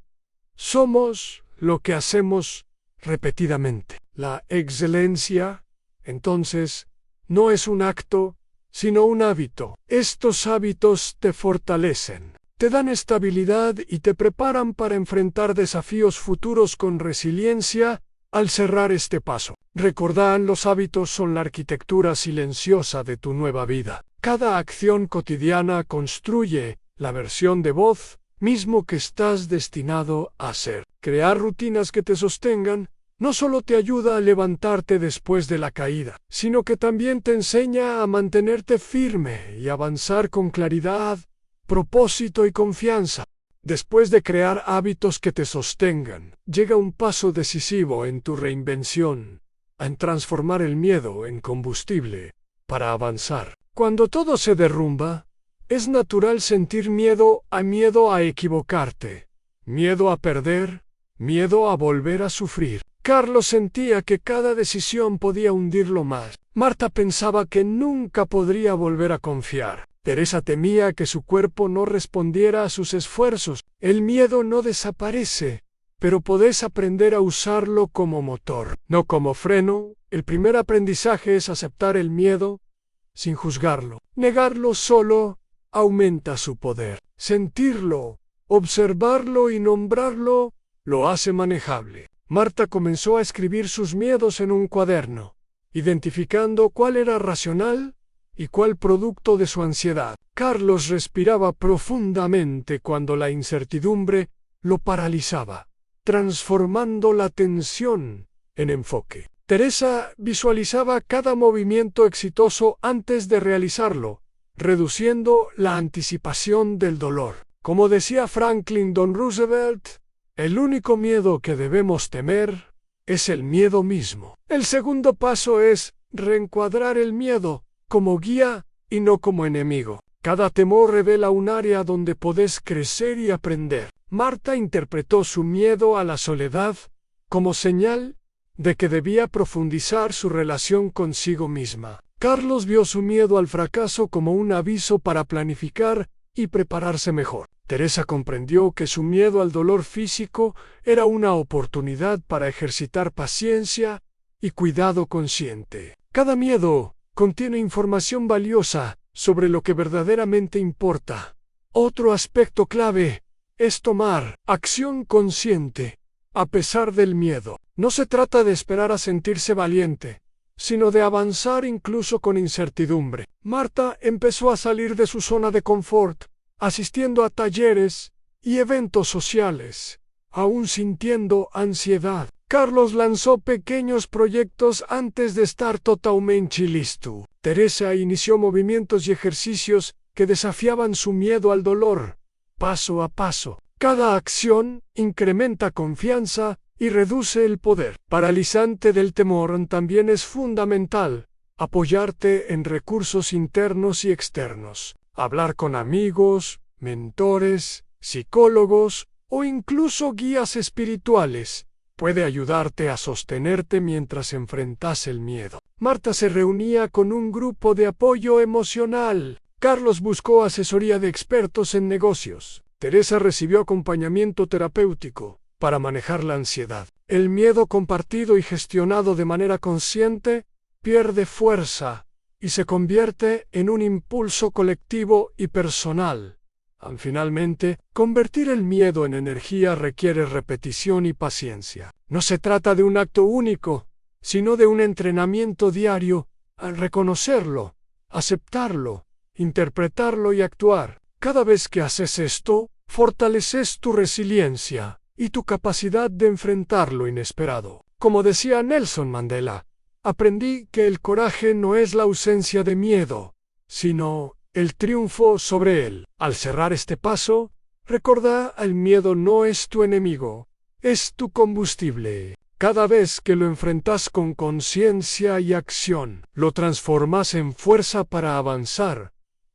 somos lo que hacemos repetidamente. La excelencia, entonces, no es un acto, sino un hábito. Estos hábitos te fortalecen, te dan estabilidad y te preparan para enfrentar desafíos futuros con resiliencia. Al cerrar este paso, recordad, los hábitos son la arquitectura silenciosa de tu nueva vida. Cada acción cotidiana construye la versión de vos mismo que estás destinado a ser. Crear rutinas que te sostengan no solo te ayuda a levantarte después de la caída, sino que también te enseña a mantenerte firme y avanzar con claridad, propósito y confianza. Después de crear hábitos que te sostengan, llega un paso decisivo en tu reinvención, en transformar el miedo en combustible para avanzar. Cuando todo se derrumba, es natural sentir miedo a equivocarte, miedo a perder, miedo a volver a sufrir. Carlos sentía que cada decisión podía hundirlo más. Marta pensaba que nunca podría volver a confiar. Teresa temía que su cuerpo no respondiera a sus esfuerzos. El miedo no desaparece, pero podés aprender a usarlo como motor, no como freno. El primer aprendizaje es aceptar el miedo sin juzgarlo. Negarlo solo aumenta su poder. Sentirlo, observarlo y nombrarlo lo hace manejable. Marta comenzó a escribir sus miedos en un cuaderno, identificando cuál era racional y cuál producto de su ansiedad. Carlos respiraba profundamente cuando la incertidumbre lo paralizaba, transformando la tensión en enfoque. Teresa visualizaba cada movimiento exitoso antes de realizarlo, reduciendo la anticipación del dolor. Como decía Franklin D. Roosevelt, el único miedo que debemos temer es el miedo mismo. El segundo paso es reencuadrar el miedo como guía y no como enemigo. Cada temor revela un área donde podés crecer y aprender. Marta interpretó su miedo a la soledad como señal de que debía profundizar su relación consigo misma. Carlos vio su miedo al fracaso como un aviso para planificar y prepararse mejor. Teresa comprendió que su miedo al dolor físico era una oportunidad para ejercitar paciencia y cuidado consciente. Cada miedo contiene información valiosa sobre lo que verdaderamente importa. Otro aspecto clave es tomar acción consciente a pesar del miedo. No se trata de esperar a sentirse valiente, sino de avanzar incluso con incertidumbre. Marta empezó a salir de su zona de confort, asistiendo a talleres y eventos sociales, aún sintiendo ansiedad. Carlos lanzó pequeños proyectos antes de estar totalmente listo. Teresa inició movimientos y ejercicios que desafiaban su miedo al dolor, paso a paso. Cada acción incrementa confianza y reduce el poder paralizante del temor. También es fundamental apoyarte en recursos internos y externos. Hablar con amigos, mentores, psicólogos o incluso guías espirituales puede ayudarte a sostenerte mientras enfrentas el miedo. Marta se reunía con un grupo de apoyo emocional. Carlos buscó asesoría de expertos en negocios. Teresa recibió acompañamiento terapéutico para manejar la ansiedad. El miedo compartido y gestionado de manera consciente pierde fuerza y se convierte en un impulso colectivo y personal. Finalmente, convertir el miedo en energía requiere repetición y paciencia. No se trata de un acto único, sino de un entrenamiento diario al reconocerlo, aceptarlo, interpretarlo y actuar. Cada vez que haces esto, fortaleces tu resiliencia y tu capacidad de enfrentar lo inesperado. Como decía Nelson Mandela, aprendí que el coraje no es la ausencia de miedo, sino el triunfo sobre él. Al cerrar este paso, recordá, el miedo no es tu enemigo, es tu combustible. Cada vez que lo enfrentas con conciencia y acción, lo transformas en fuerza para avanzar,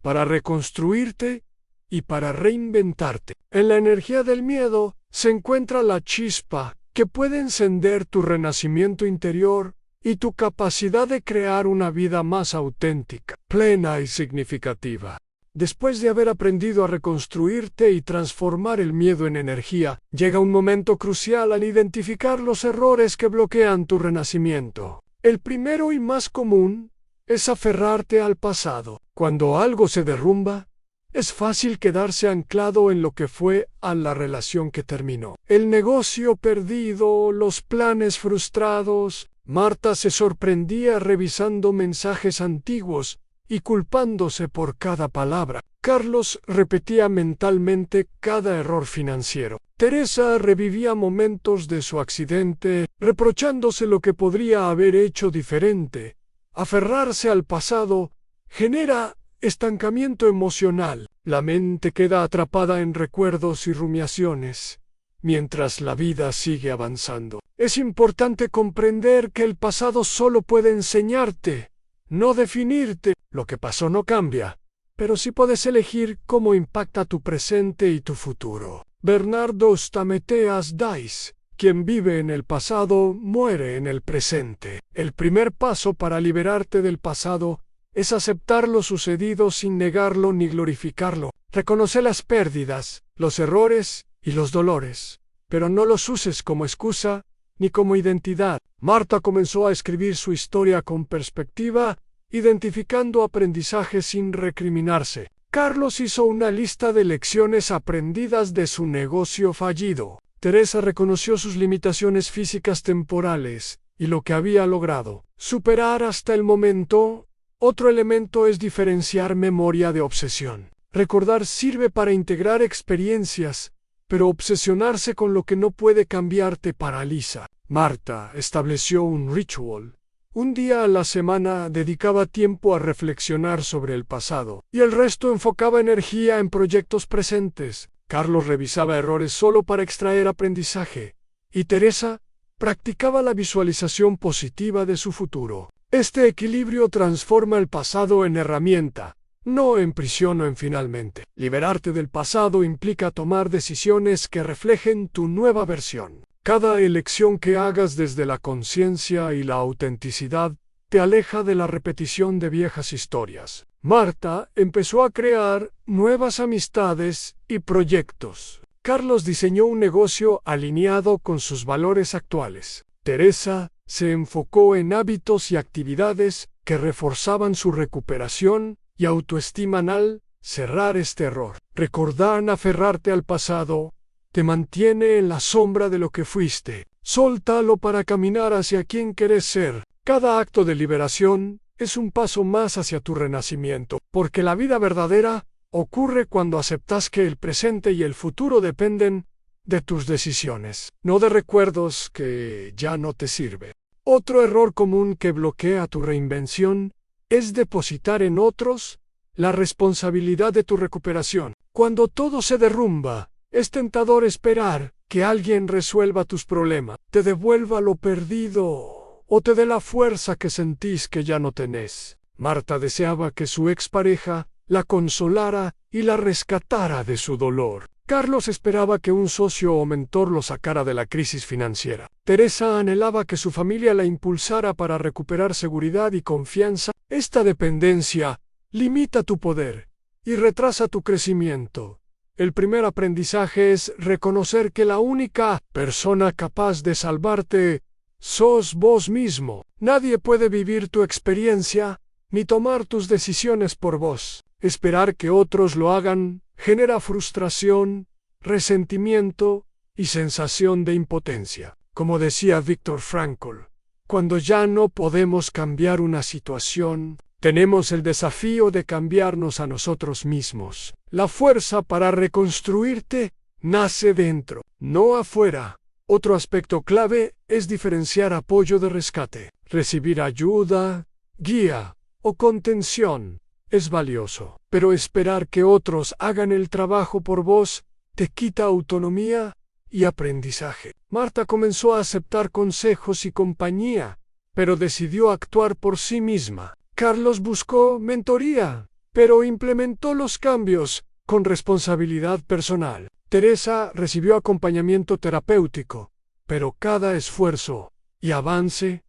para reconstruirte y para reinventarte. En la energía del miedo se encuentra la chispa que puede encender tu renacimiento interior y tu capacidad de crear una vida más auténtica, plena y significativa. Después de haber aprendido a reconstruirte y transformar el miedo en energía, llega un momento crucial al identificar los errores que bloquean tu renacimiento. El primero y más común es aferrarte al pasado. Cuando algo se derrumba, es fácil quedarse anclado en lo que fue a la relación que terminó. El negocio perdido, los planes frustrados. Marta se sorprendía revisando mensajes antiguos y culpándose por cada palabra. Carlos repetía mentalmente cada error financiero. Teresa revivía momentos de su accidente, reprochándose lo que podría haber hecho diferente. Aferrarse al pasado genera estancamiento emocional. La mente queda atrapada en recuerdos y rumiaciones, mientras la vida sigue avanzando. Es importante comprender que el pasado solo puede enseñarte, no definirte. Lo que pasó no cambia, pero sí puedes elegir cómo impacta tu presente y tu futuro. Bernardo Stameteas Dice: quien vive en el pasado muere en el presente. El primer paso para liberarte del pasado es aceptar lo sucedido sin negarlo ni glorificarlo. Reconoce las pérdidas, los errores y los dolores, pero no los uses como excusa ni como identidad. Marta comenzó a escribir su historia con perspectiva, identificando aprendizajes sin recriminarse. Carlos hizo una lista de lecciones aprendidas de su negocio fallido. Teresa reconoció sus limitaciones físicas temporales y lo que había logrado superar hasta el momento. Otro elemento es diferenciar memoria de obsesión. Recordar sirve para integrar experiencias, pero obsesionarse con lo que no puede cambiar te paraliza. Marta estableció un ritual. Un día a la semana dedicaba tiempo a reflexionar sobre el pasado, y el resto enfocaba energía en proyectos presentes. Carlos revisaba errores solo para extraer aprendizaje, y Teresa practicaba la visualización positiva de su futuro. Este equilibrio transforma el pasado en herramienta, no en prisión o en finalmente. Liberarte del pasado implica tomar decisiones que reflejen tu nueva versión. Cada elección que hagas desde la conciencia y la autenticidad te aleja de la repetición de viejas historias. Marta empezó a crear nuevas amistades y proyectos. Carlos diseñó un negocio alineado con sus valores actuales. Teresa se enfocó en hábitos y actividades que reforzaban su recuperación y autoestima. Al cerrar este error, recordar aferrarte al pasado te mantiene en la sombra de lo que fuiste. Sóltalo para caminar hacia quien quieres ser. Cada acto de liberación es un paso más hacia tu renacimiento, porque la vida verdadera ocurre cuando aceptas que el presente y el futuro dependen de tus decisiones, no de recuerdos que ya no te sirven. Otro error común que bloquea tu reinvención es depositar en otros la responsabilidad de tu recuperación. Cuando todo se derrumba, es tentador esperar que alguien resuelva tus problemas, te devuelva lo perdido o te dé la fuerza que sentís que ya no tenés. Marta deseaba que su expareja la consolara y la rescatara de su dolor. Carlos esperaba que un socio o mentor lo sacara de la crisis financiera. Teresa anhelaba que su familia la impulsara para recuperar seguridad y confianza. Esta dependencia limita tu poder y retrasa tu crecimiento. El primer aprendizaje es reconocer que la única persona capaz de salvarte sos vos mismo. Nadie puede vivir tu experiencia ni tomar tus decisiones por vos. Esperar que otros lo hagan genera frustración, resentimiento y sensación de impotencia. Como decía Viktor Frankl, cuando ya no podemos cambiar una situación, tenemos el desafío de cambiarnos a nosotros mismos. La fuerza para reconstruirte nace dentro, no afuera. Otro aspecto clave es diferenciar apoyo de rescate. Recibir ayuda, guía o contención es valioso, pero esperar que otros hagan el trabajo por vos te quita autonomía y aprendizaje. Marta comenzó a aceptar consejos y compañía, pero decidió actuar por sí misma. Carlos buscó mentoría, pero implementó los cambios con responsabilidad personal. Teresa recibió acompañamiento terapéutico, pero cada esfuerzo y avance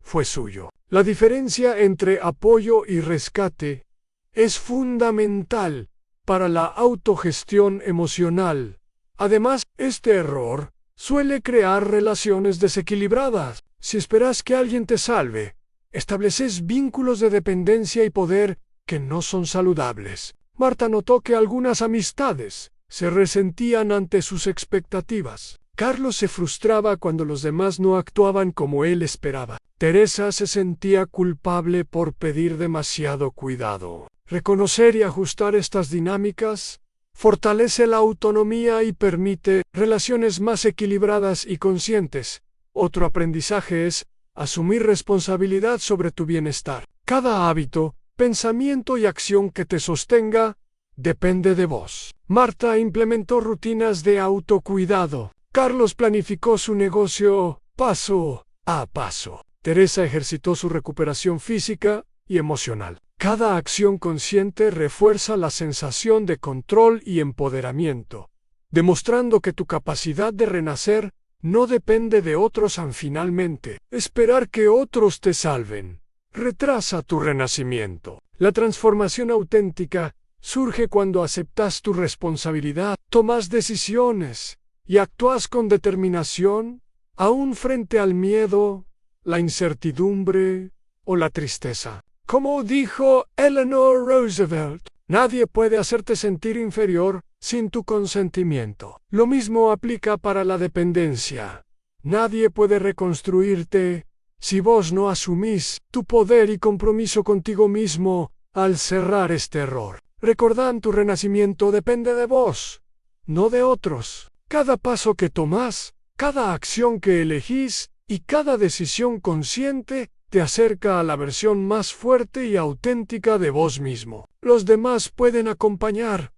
fue suyo. La diferencia entre apoyo y rescate es fundamental para la autogestión emocional. Además, este error suele crear relaciones desequilibradas. Si esperas que alguien te salve, estableces vínculos de dependencia y poder que no son saludables. Marta notó que algunas amistades se resentían ante sus expectativas. Carlos se frustraba cuando los demás no actuaban como él esperaba. Teresa se sentía culpable por pedir demasiado cuidado. Reconocer y ajustar estas dinámicas fortalece la autonomía y permite relaciones más equilibradas y conscientes. Otro aprendizaje es asumir responsabilidad sobre tu bienestar. Cada hábito, pensamiento y acción que te sostenga depende de vos. Marta implementó rutinas de autocuidado. Carlos planificó su negocio paso a paso. Teresa ejercitó su recuperación física y emocional. Cada acción consciente refuerza la sensación de control y empoderamiento, demostrando que tu capacidad de renacer no depende de otros. Finalmente, esperar que otros te salven retrasa tu renacimiento. La transformación auténtica surge cuando aceptas tu responsabilidad, tomas decisiones y actúas con determinación, aún frente al miedo, la incertidumbre o la tristeza. Como dijo Eleanor Roosevelt, nadie puede hacerte sentir inferior sin tu consentimiento. Lo mismo aplica para la dependencia. Nadie puede reconstruirte si vos no asumís tu poder y compromiso contigo mismo al cerrar este error. Recordad, tu renacimiento depende de vos, no de otros. Cada paso que tomás, cada acción que elegís y cada decisión consciente te acerca a la versión más fuerte y auténtica de vos mismo. Los demás pueden acompañar,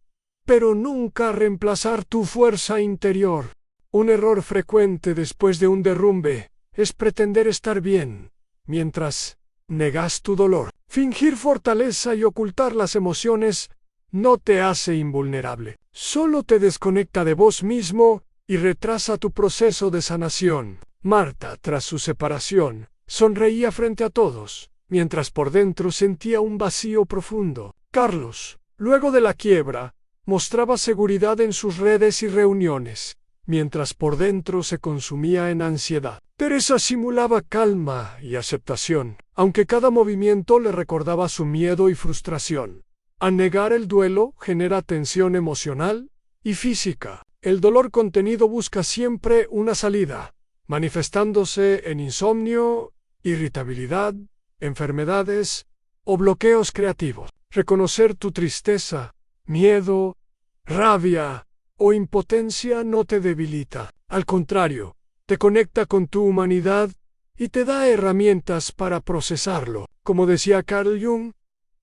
pero nunca reemplazar tu fuerza interior. Un error frecuente después de un derrumbe es pretender estar bien, mientras negas tu dolor. Fingir fortaleza y ocultar las emociones no te hace invulnerable. Solo te desconecta de vos mismo y retrasa tu proceso de sanación. Marta, tras su separación, sonreía frente a todos, mientras por dentro sentía un vacío profundo. Carlos, luego de la quiebra, mostraba seguridad en sus redes y reuniones, mientras por dentro se consumía en ansiedad. Teresa simulaba calma y aceptación, aunque cada movimiento le recordaba su miedo y frustración. Al negar el duelo genera tensión emocional y física. El dolor contenido busca siempre una salida, manifestándose en insomnio, irritabilidad, enfermedades o bloqueos creativos. Reconocer tu tristeza, miedo, rabia o impotencia no te debilita. Al contrario, te conecta con tu humanidad y te da herramientas para procesarlo. Como decía Carl Jung,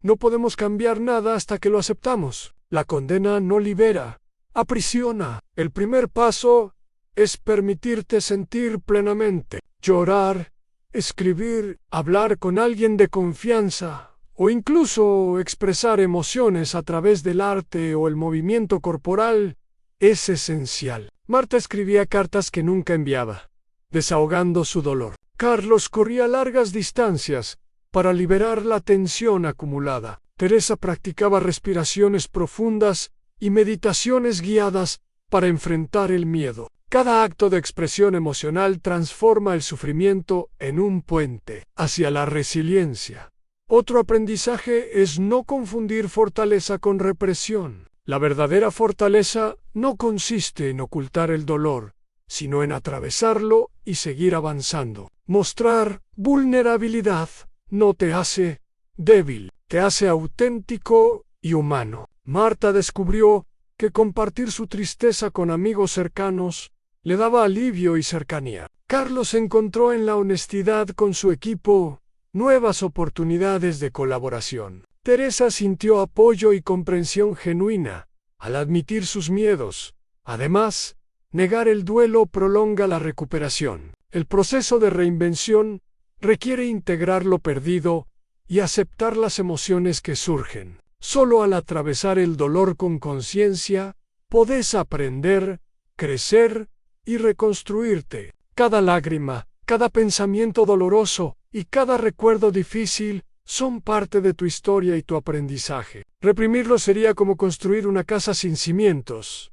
no podemos cambiar nada hasta que lo aceptamos. La condena no libera, aprisiona. El primer paso es permitirte sentir plenamente. Llorar, escribir, hablar con alguien de confianza o incluso expresar emociones a través del arte o el movimiento corporal es esencial. Marta escribía cartas que nunca enviaba, desahogando su dolor. Carlos corría largas distancias para liberar la tensión acumulada. Teresa practicaba respiraciones profundas y meditaciones guiadas para enfrentar el miedo. Cada acto de expresión emocional transforma el sufrimiento en un puente hacia la resiliencia. Otro aprendizaje es no confundir fortaleza con represión. La verdadera fortaleza no consiste en ocultar el dolor, sino en atravesarlo y seguir avanzando. Mostrar vulnerabilidad no te hace débil, te hace auténtico y humano. Marta descubrió que compartir su tristeza con amigos cercanos le daba alivio y cercanía. Carlos encontró en la honestidad con su equipo nuevas oportunidades de colaboración. Teresa sintió apoyo y comprensión genuina al admitir sus miedos. Además, negar el duelo prolonga la recuperación. El proceso de reinvención requiere integrar lo perdido y aceptar las emociones que surgen. Solo al atravesar el dolor con conciencia, podés aprender, crecer y reconstruirte. Cada lágrima, cada pensamiento doloroso y cada recuerdo difícil son parte de tu historia y tu aprendizaje. Reprimirlo sería como construir una casa sin cimientos.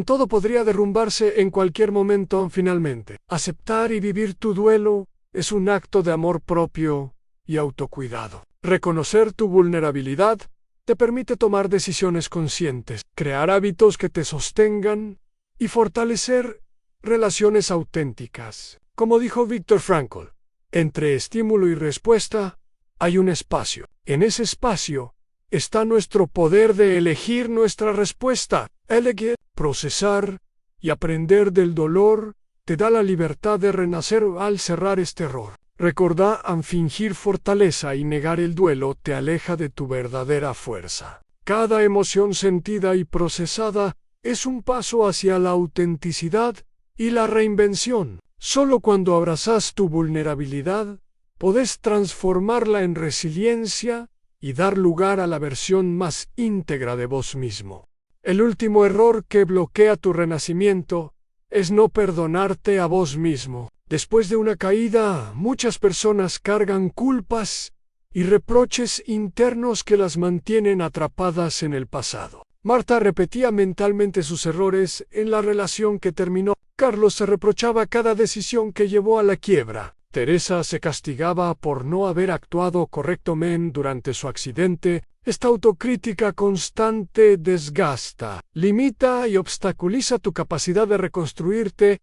Todo podría derrumbarse en cualquier momento finalmente. Aceptar y vivir tu duelo es un acto de amor propio y autocuidado. Reconocer tu vulnerabilidad te permite tomar decisiones conscientes, crear hábitos que te sostengan y fortalecer relaciones auténticas. Como dijo Viktor Frankl, entre estímulo y respuesta hay un espacio. En ese espacio está nuestro poder de elegir nuestra respuesta. Elegir, procesar y aprender del dolor te da la libertad de renacer al cerrar este error. Recordá, fingir fortaleza y negar el duelo te aleja de tu verdadera fuerza. Cada emoción sentida y procesada es un paso hacia la autenticidad y la reinvención. Solo cuando abrazas tu vulnerabilidad, podés transformarla en resiliencia y dar lugar a la versión más íntegra de vos mismo. El último error que bloquea tu renacimiento es no perdonarte a vos mismo. Después de una caída, muchas personas cargan culpas y reproches internos que las mantienen atrapadas en el pasado. Marta repetía mentalmente sus errores en la relación que terminó. Carlos se reprochaba cada decisión que llevó a la quiebra. Teresa se castigaba por no haber actuado correctamente durante su accidente. Esta autocrítica constante desgasta, limita y obstaculiza tu capacidad de reconstruirte.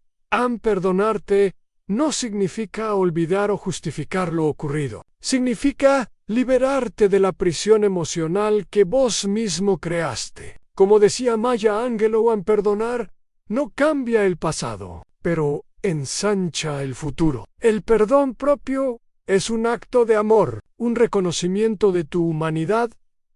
Perdonarte no significa olvidar o justificar lo ocurrido. Significa liberarte de la prisión emocional que vos mismo creaste. Como decía Maya Angelou, perdonar no cambia el pasado, pero ensancha el futuro. El perdón propio es un acto de amor, un reconocimiento de tu humanidad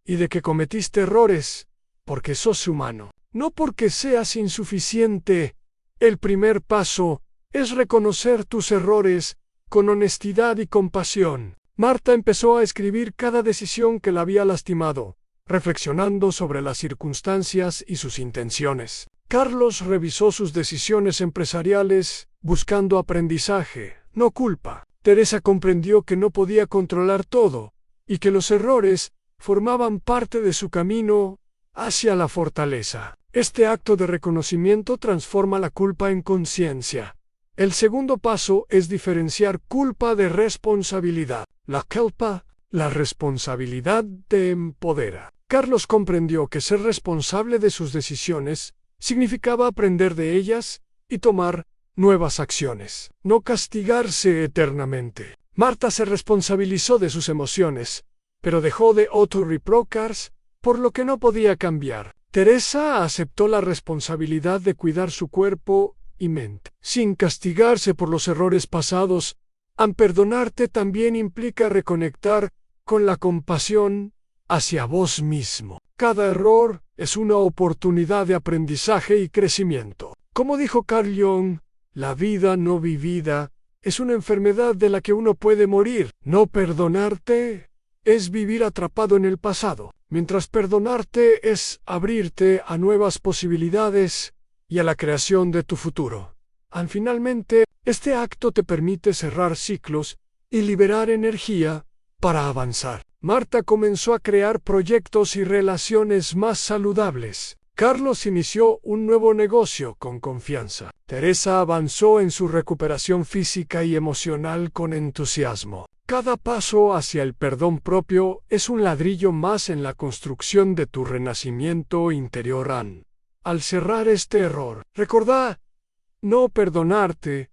y de que cometiste errores porque sos humano, no porque seas insuficiente. El primer paso es reconocer tus errores con honestidad y compasión. Marta empezó a escribir cada decisión que la había lastimado, reflexionando sobre las circunstancias y sus intenciones. Carlos revisó sus decisiones empresariales buscando aprendizaje, no culpa. Teresa comprendió que no podía controlar todo y que los errores formaban parte de su camino hacia la fortaleza. Este acto de reconocimiento transforma la culpa en conciencia. El segundo paso es diferenciar culpa de responsabilidad. La culpa, la responsabilidad te empodera. Carlos comprendió que ser responsable de sus decisiones significaba aprender de ellas y tomar nuevas acciones, no castigarse eternamente. Marta se responsabilizó de sus emociones, pero dejó de autorreprocharse por lo que no podía cambiar. Teresa aceptó la responsabilidad de cuidar su cuerpo y mente, sin castigarse por los errores pasados. Perdonarte también implica reconectar con la compasión hacia vos mismo. Cada error es una oportunidad de aprendizaje y crecimiento. Como dijo Carl Jung, la vida no vivida es una enfermedad de la que uno puede morir. No perdonarte es vivir atrapado en el pasado, mientras perdonarte es abrirte a nuevas posibilidades y a la creación de tu futuro. Finalmente, este acto te permite cerrar ciclos y liberar energía para avanzar. Marta comenzó a crear proyectos y relaciones más saludables. Carlos inició un nuevo negocio con confianza. Teresa avanzó en su recuperación física y emocional con entusiasmo. Cada paso hacia el perdón propio es un ladrillo más en la construcción de tu renacimiento interior. Al cerrar este error, recordá, no perdonarte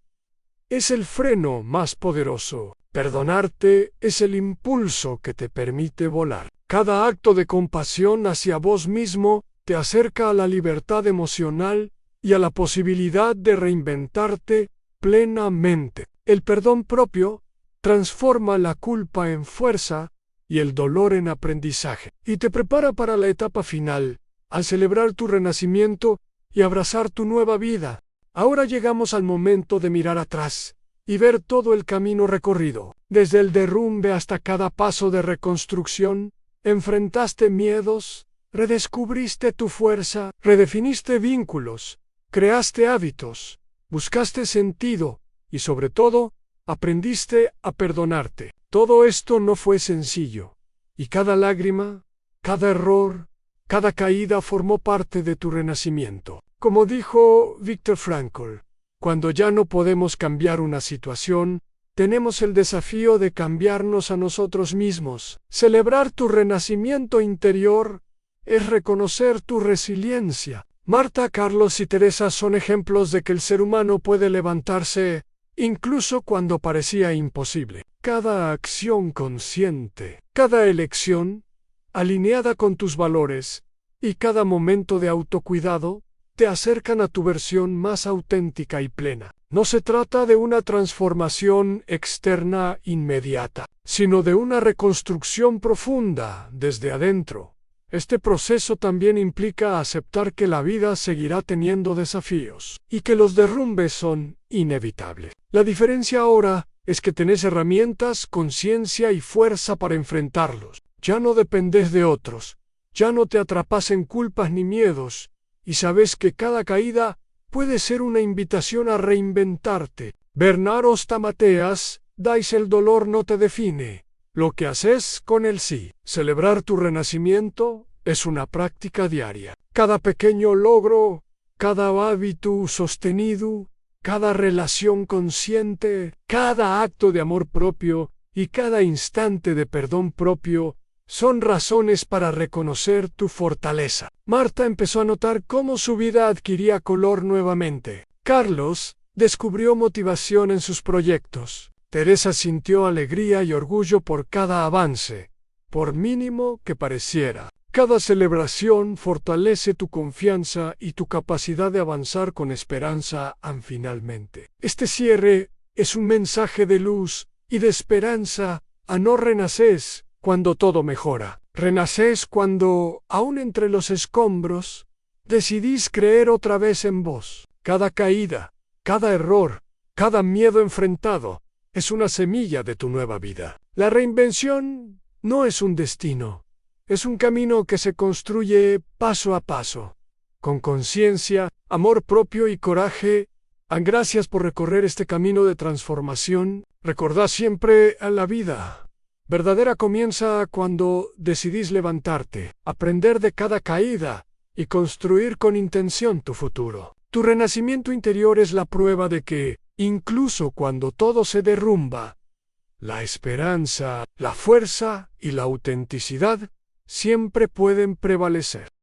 es el freno más poderoso. Perdonarte es el impulso que te permite volar. Cada acto de compasión hacia vos mismo te acerca a la libertad emocional y a la posibilidad de reinventarte plenamente. El perdón propio transforma la culpa en fuerza y el dolor en aprendizaje, y te prepara para la etapa final, al celebrar tu renacimiento y abrazar tu nueva vida. Ahora llegamos al momento de mirar atrás y ver todo el camino recorrido, desde el derrumbe hasta cada paso de reconstrucción. enfrentaste miedos, redescubriste tu fuerza, redefiniste vínculos, creaste hábitos, buscaste sentido y sobre todo, aprendiste a perdonarte. Todo esto no fue sencillo, y cada lágrima, cada error, cada caída formó parte de tu renacimiento. Como dijo Viktor Frankl, cuando ya no podemos cambiar una situación, tenemos el desafío de cambiarnos a nosotros mismos. Celebrar tu renacimiento interior es reconocer tu resiliencia. Marta, Carlos y Teresa son ejemplos de que el ser humano puede levantarse incluso cuando parecía imposible. Cada acción consciente, cada elección alineada con tus valores y cada momento de autocuidado te acercan a tu versión más auténtica y plena. No se trata de una transformación externa inmediata, sino de una reconstrucción profunda desde adentro. Este proceso también implica aceptar que la vida seguirá teniendo desafíos y que los derrumbes son inevitables. La diferencia ahora es que tenés herramientas, conciencia y fuerza para enfrentarlos. Ya no dependés de otros, ya no te atrapas en culpas ni miedos, y sabes que cada caída puede ser una invitación a reinventarte. Bernard Ostamateas, dais el dolor no te define, lo que haces con él sí. Celebrar tu renacimiento es una práctica diaria. Cada pequeño logro, cada hábito sostenido, cada relación consciente, cada acto de amor propio y cada instante de perdón propio son razones para reconocer tu fortaleza. Marta empezó a notar cómo su vida adquiría color nuevamente. Carlos descubrió motivación en sus proyectos. Teresa sintió alegría y orgullo por cada avance, por mínimo que pareciera. Cada celebración fortalece tu confianza y tu capacidad de avanzar con esperanza finalmente. Este cierre es un mensaje de luz y de esperanza. No renacés cuando todo mejora. Renacés cuando, aún entre los escombros, decidís creer otra vez en vos. Cada caída, cada error, cada miedo enfrentado es una semilla de tu nueva vida. La reinvención no es un destino, es un camino que se construye paso a paso, con conciencia, amor propio y coraje. Gracias por recorrer este camino de transformación. Recordad siempre a la vida verdadera comienza cuando decidís levantarte, aprender de cada caída y construir con intención tu futuro. Tu renacimiento interior es la prueba de que, incluso cuando todo se derrumba, la esperanza, la fuerza y la autenticidad siempre pueden prevalecer.